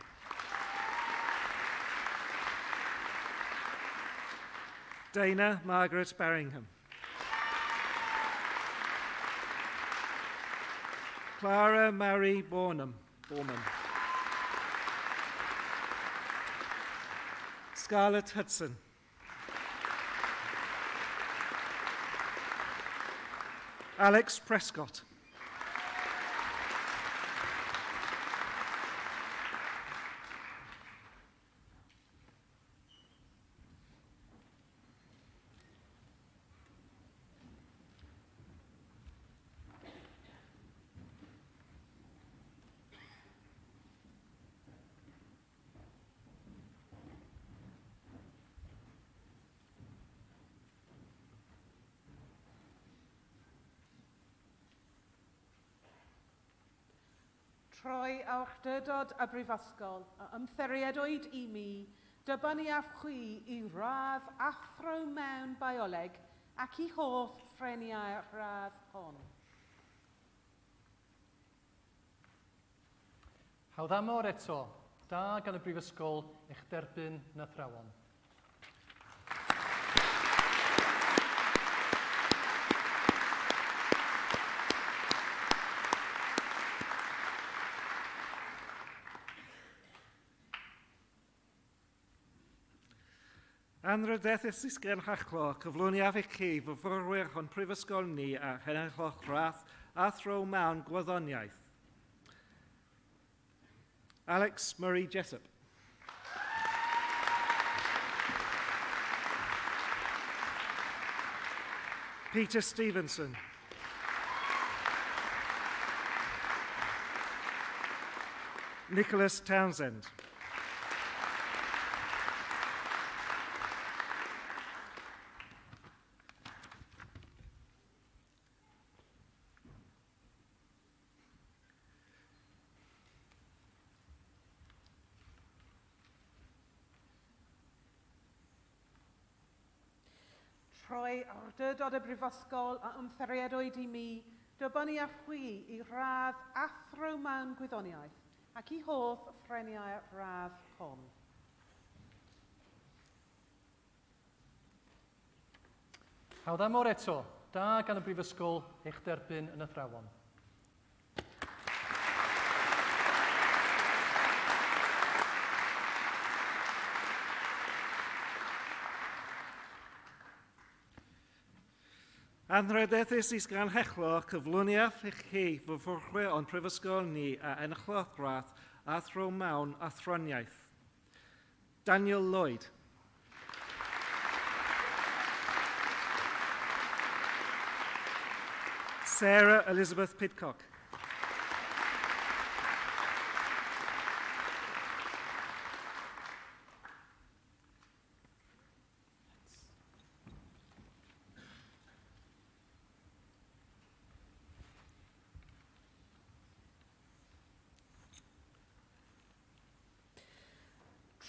Dana Margaret Barringham. Clara Mary Borman. Scarlett Hudson. Alex Prescott. Troi awdurdod y brifysgol a ymtheriedwyd I mi, dibynnu â chwi I radd athro mewn bioleg ac I holl ffreniau'r radd hon. Hawddamor eto, da gan y brifysgol eich derbyn yn athrawon. Anrydethus ysgen hachlo, cyflwyni af eich chi fyfyrwyr hon prifysgol ni a henelloch rath a thro mewn gwyddoniaeth. Alex Murray Jessup. Peter Stevenson. Nicholas Townsend. Troi awdurdod y brifysgol a ymtheriedwyd I mi, dibynnu â chwi I radd athro mewn gwyddoniaeth ac I holl ffreniau'r radd hon. Hawddamor eto, da gan y brifysgol eich derbyn yn athrawon. Anrydethus ysgan hechlo cyflwyniaeth eich chi fyfyrwyr o'n prifysgol ni a enillodd rath a thro mewn athroniaeth. Daniel Lloyd. Sarah Elizabeth Pidcock.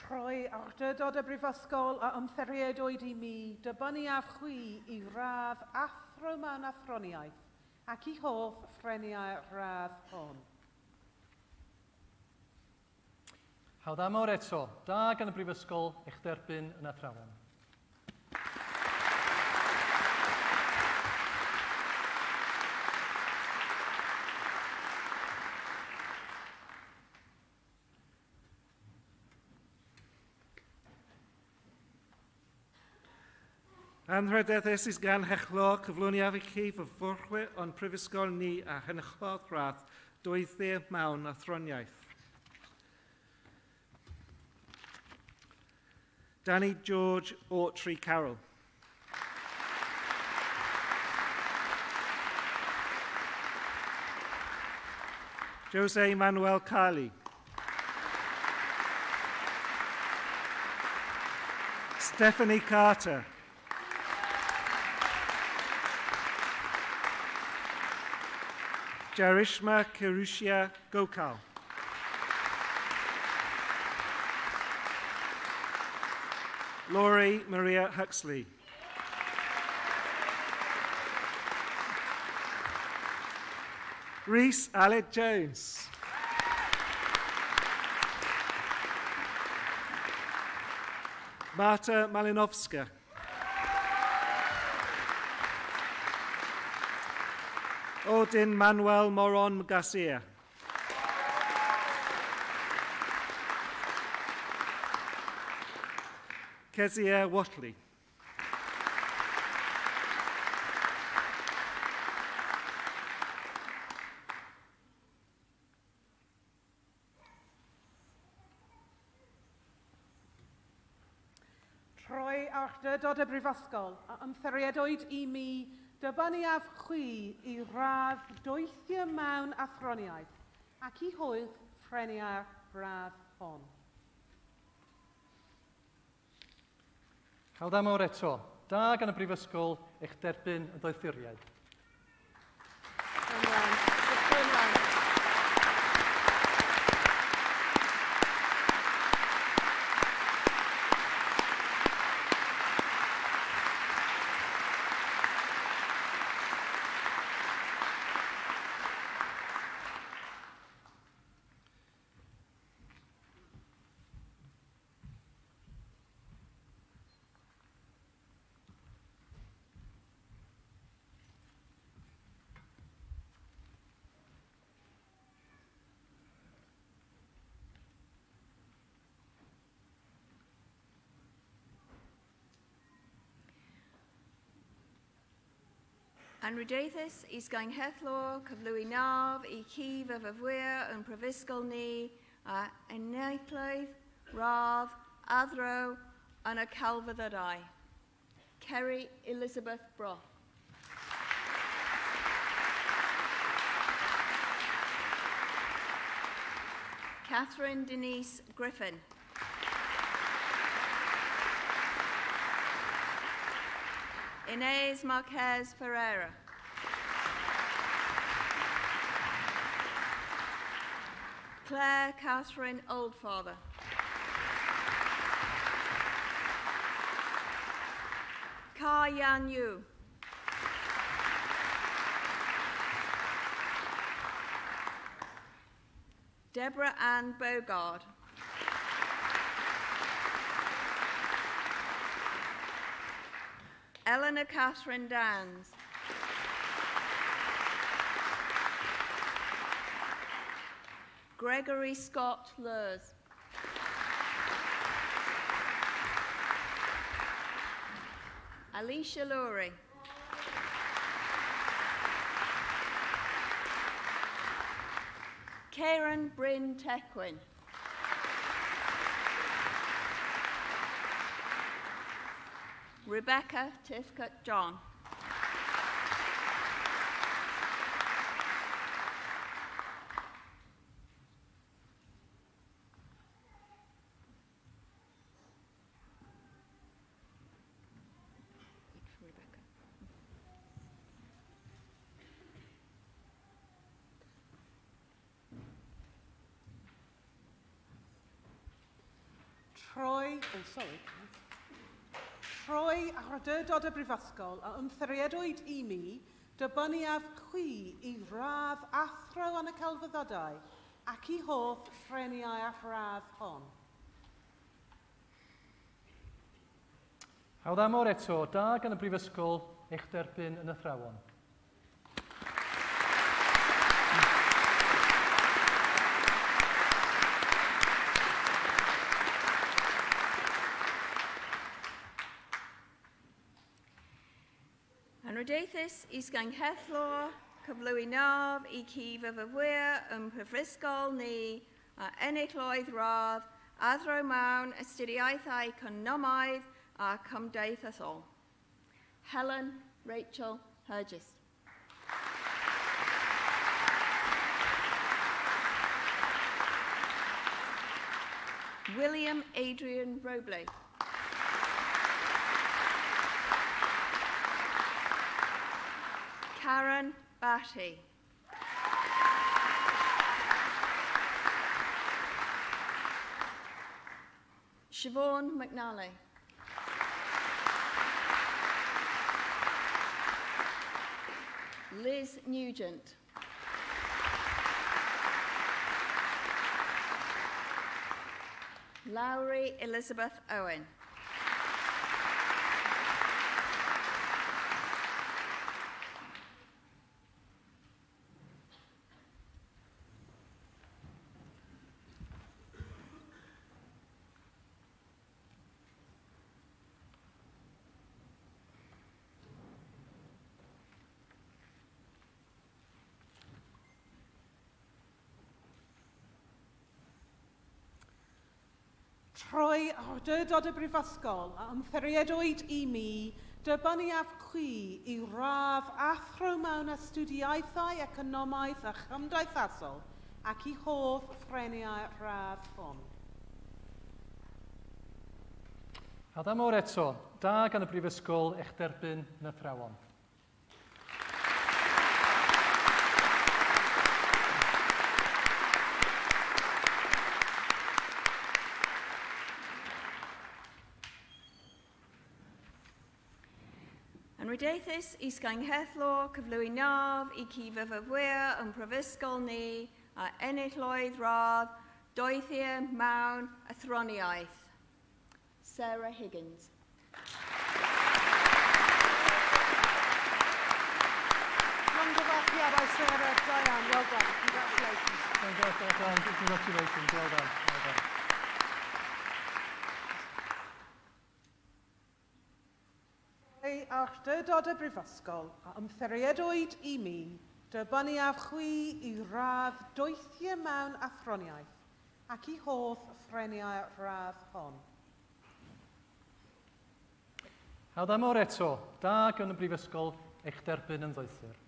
Troi awdurdod y brifysgol a ymtheriedwyd I mi, dibynnu â chwi I radd athro mewn athroniaeth ac I holl ffreniau'r radd hon. Hawddamor eto, da gan y brifysgol eich derbyn yn athrawon. Anrydethus ysgan hechlo cyflwyniaf eich chi fyfyrwyr o'n prifysgol ni a henillodd rath dwythiau mewn athroniaeth. Danny George Autry Carroll. Jose Manuel Carley. Stephanie Carter. Jarishma Kirushia Gokal. Laurie Maria Huxley. Rhys Aled Jones. Marta Malinovska. Odin Manuel Moron Garcia. Kezia Watley. Troi awdurdod y brifysgol a ymtheriedwyd I mi, dibynnu â chwi I radd dwythiau mewn athroniaeth ac I holl ffreniau'r radd hon. Hawddamor eto, da gan y brifysgol eich derbyn y doethuriaid. Anrhydeithus is going hethlor, cyflwy naf, I cif y fyfwyr yn prifysgol ni, a eneglydd, radd, athro, yn y calfyddydau. Kerry Elizabeth Brock. Catherine Denise Griffin. Inez Marquez Ferreira. Claire Catherine Oldfather. Ka Yan Yu. Deborah Ann Bogard. Eleanor Catherine Dans. Gregory Scott Lurs. Alicia Lurie. Karen Bryn Tequin. Rebecca Tifcut John. Troi awdurdod y brifysgol a ymthriedwyd I mi dybyniaf chwi I radd athro yn y celfyddydau ac I hoff ffreniau a radd hon. Hawdd amor eto, da gan y brifysgol eich derbyn yn y thrawon. Anrhydeithus is gang hethlor, cyflwy naf I cif y fyfwyr yn prifysgol ni a ennicloedd radd, athro mewn astudiaethau economaidd a cymdeithasol. Helen Rachel Hergis. William Adrian Robley. Karen Batty. Siobhan McNally. Liz Nugent. Lowry Elizabeth Owen. Troi awdurdod y brifysgol a ymthriedwyd I mi dybyniaf chwi I radd athro mewn astudiaethau economaidd a chymdeithasol ac I hoff ffreniau radd hon. Hawdd amor eto, da gan y brifysgol eich derbyn yn y thrawon. Anrhydeithus is gang hethlor, cyflwy naf I cif y fyfwyr yn prifysgol ni a ennicloedd radd, doethiau mewn athroniaeth. Sarah Higgins. Congratulations, Sarah. Diane, well done. Congratulations. Congratulations, well done. Well done. Hey, dydod y brifysgol a ymtheriedwyd I mi, dybaniaf chwi I radd doethio mewn athroniaeth ac I hoff ffreniau radd hon. Hawdd am o'r eto, da gan y brifysgol eich derbyn yn ddoethur.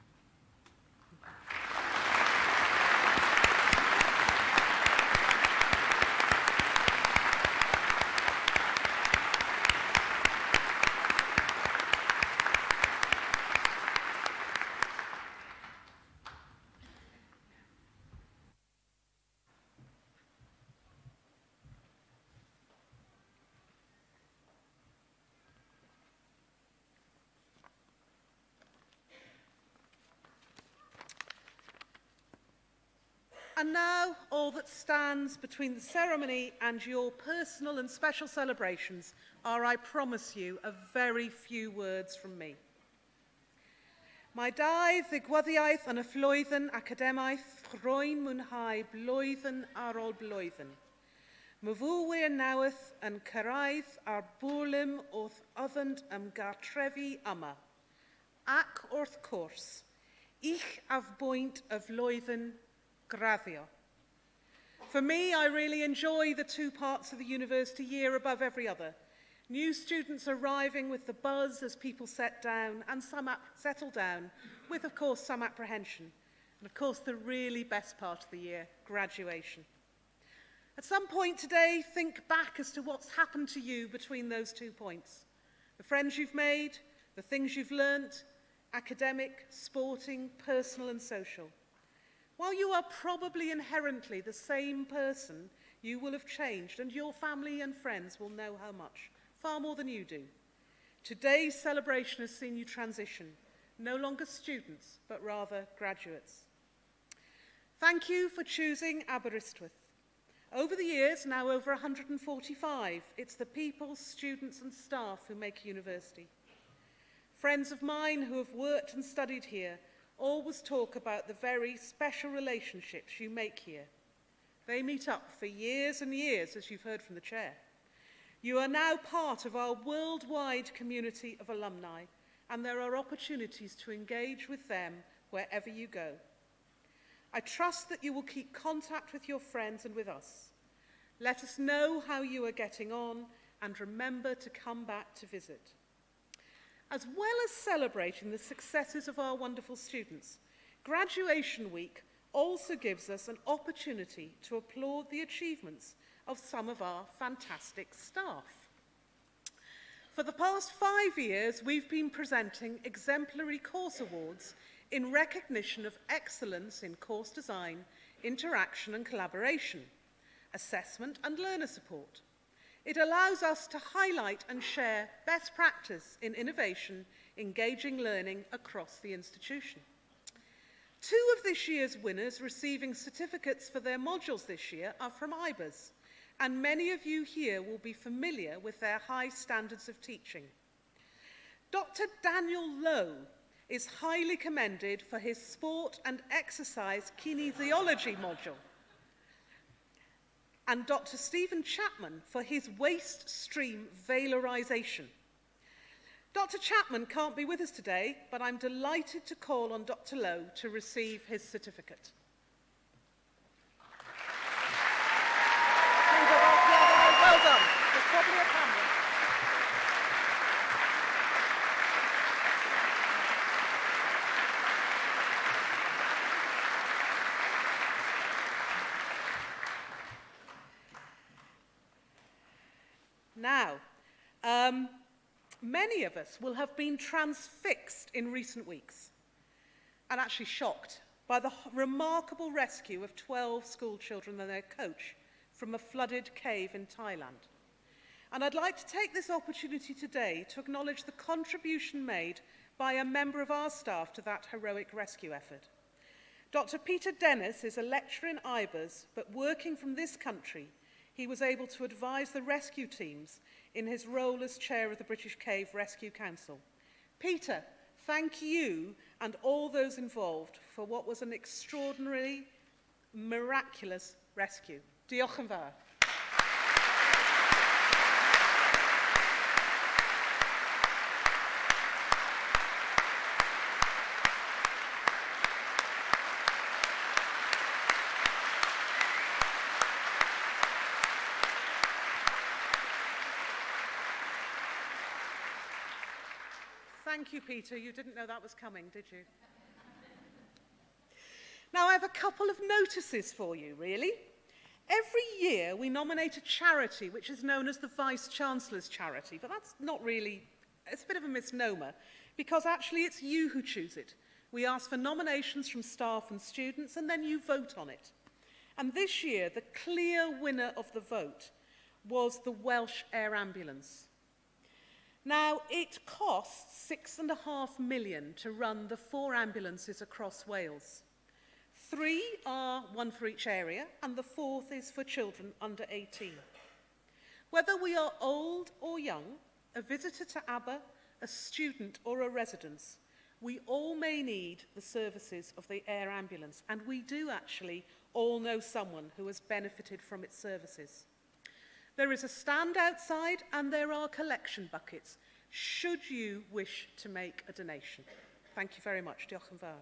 And now, all that stands between the ceremony and your personal and special celebrations are, I promise you, a very few words from me. Mae dau ddigwyddiaeth yn y flwyddyn academaeth roi'n mwynhau blwyddyn ar ôl blwyddyn. Myfwyr newydd yn cyrraedd ar bwlym wrth oddent ymgartrefu yma. Ac wrth cwrs, ich afbwynt y flwyddyn graddio. For me, I really enjoy the two parts of the university year above every other. New students arriving with the buzz as people settle down, with, of course, some apprehension. And, of course, the really best part of the year, graduation. At some point today, think back as to what's happened to you between those 2 points. The friends you've made, the things you've learnt, academic, sporting, personal and social. While you are probably inherently the same person, you will have changed, and your family and friends will know how much, far more than you do. Today's celebration has seen you transition, no longer students, but rather graduates. Thank you for choosing Aberystwyth. Over the years, now over 145, it's the people, students and staff who make university. Friends of mine who have worked and studied here always talk about the very special relationships you make here. They meet up for years and years, as you've heard from the chair. You are now part of our worldwide community of alumni, and there are opportunities to engage with them wherever you go. I trust that you will keep contact with your friends and with us. Let us know how you are getting on, and remember to come back to visit. As well as celebrating the successes of our wonderful students, Graduation Week also gives us an opportunity to applaud the achievements of some of our fantastic staff. For the past 5 years, we've been presenting exemplary course awards in recognition of excellence in course design, interaction and collaboration, assessment and learner support. It allows us to highlight and share best practice in innovation, engaging learning across the institution. 2 of this year's winners receiving certificates for their modules this year are from IBERS, and many of you here will be familiar with their high standards of teaching. Dr. Daniel Lowe is highly commended for his sport and exercise kinesiology module, and Dr. Stephen Chapman for his waste stream valorization. Dr. Chapman can't be with us today, but I'm delighted to call on Dr. Lowe to receive his certificate. Well done. There's probably a camera. Now, many of us will have been transfixed in recent weeks and actually shocked by the remarkable rescue of 12 school children and their coach from a flooded cave in Thailand. And I'd like to take this opportunity today to acknowledge the contribution made by a member of our staff to that heroic rescue effort. Dr. Peter Dennis is a lecturer in IBERS, but working from this country, he was able to advise the rescue teams in his role as chair of the British Cave Rescue Council. Peter, thank you and all those involved for what was an extraordinarily miraculous rescue. Diolch yn fawr. thank you, Peter. You didn't know that was coming, did you? Now, I have a couple of notices for you, really. Every year, we nominate a charity which is known as the Vice-Chancellor's Charity, but that's not really, it's a bit of a misnomer, because actually it's you who choose it. We ask for nominations from staff and students, and then you vote on it. And this year, the clear winner of the vote was the Welsh Air Ambulance. Now, it costs £6.5 million to run the 4 ambulances across Wales. 3 are one for each area, and the 4th is for children under 18. Whether we are old or young, a visitor to Aber, a student or a resident, we all may need the services of the air ambulance, and we do actually all know someone who has benefited from its services. There is a stand outside, and there are collection buckets, should you wish to make a donation. Thank you very much. Diolch yn fawr.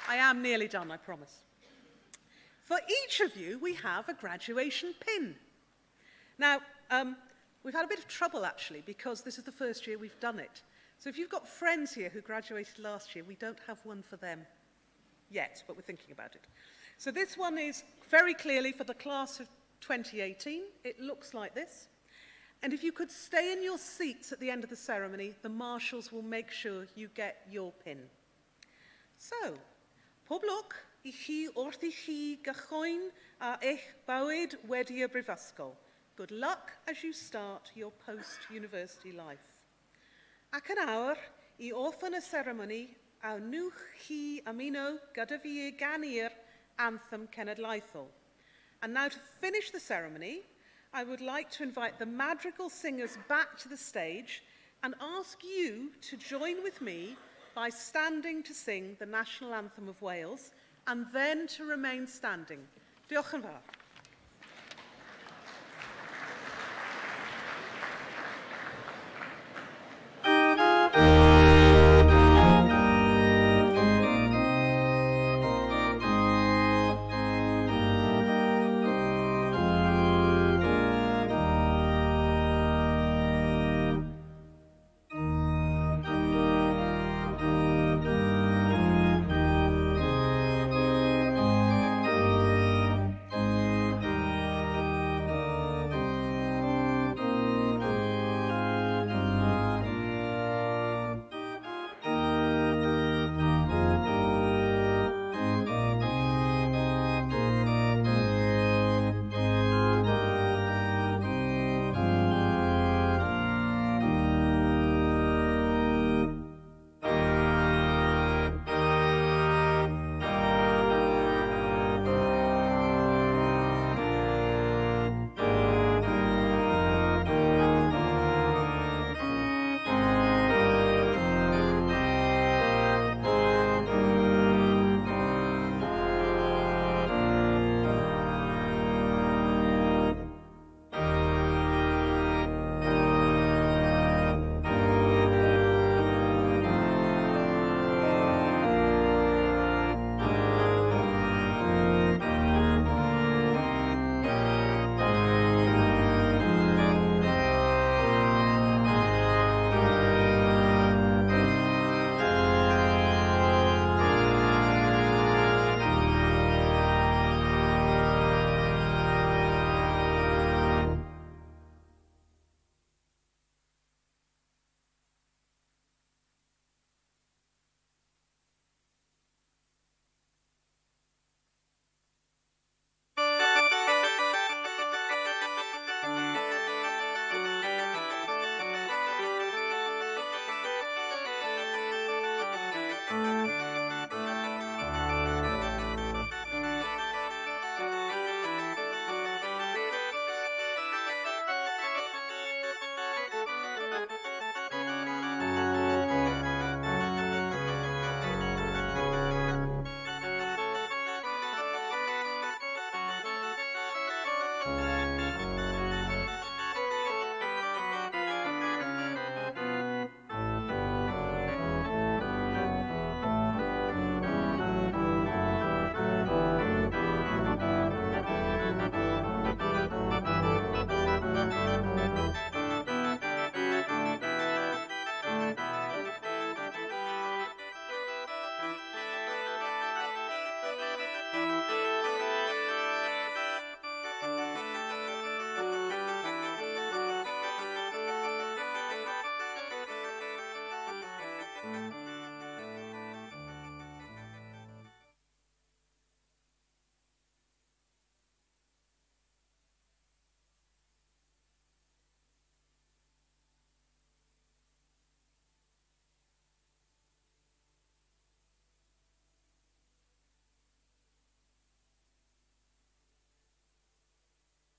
I am nearly done, I promise. For each of you, we have a graduation pin. Now, we've had a bit of trouble, actually, because this is the first year we've done it. So if you've got friends here who graduated last year, we don't have one for them yet, but we're thinking about it. So this one is very clearly for the class of 2018. It looks like this. And if you could stay in your seats at the end of the ceremony, the marshals will make sure you get your pin. So, pob lwc I chi wrth I chi gychwyn a eich bywyd wedi y brifysgol. Good luck as you start your post-university life. Ac yn awr, I orffen y ceremony, awnwch chi ymuno gyda fi gan i'r anthem cenedlaethol. And now to finish the ceremony, I would like to invite the madrigal singers back to the stage and ask you to join with me by standing to sing the National Anthem of Wales and then to remain standing. Diolch yn fawr. Thank you.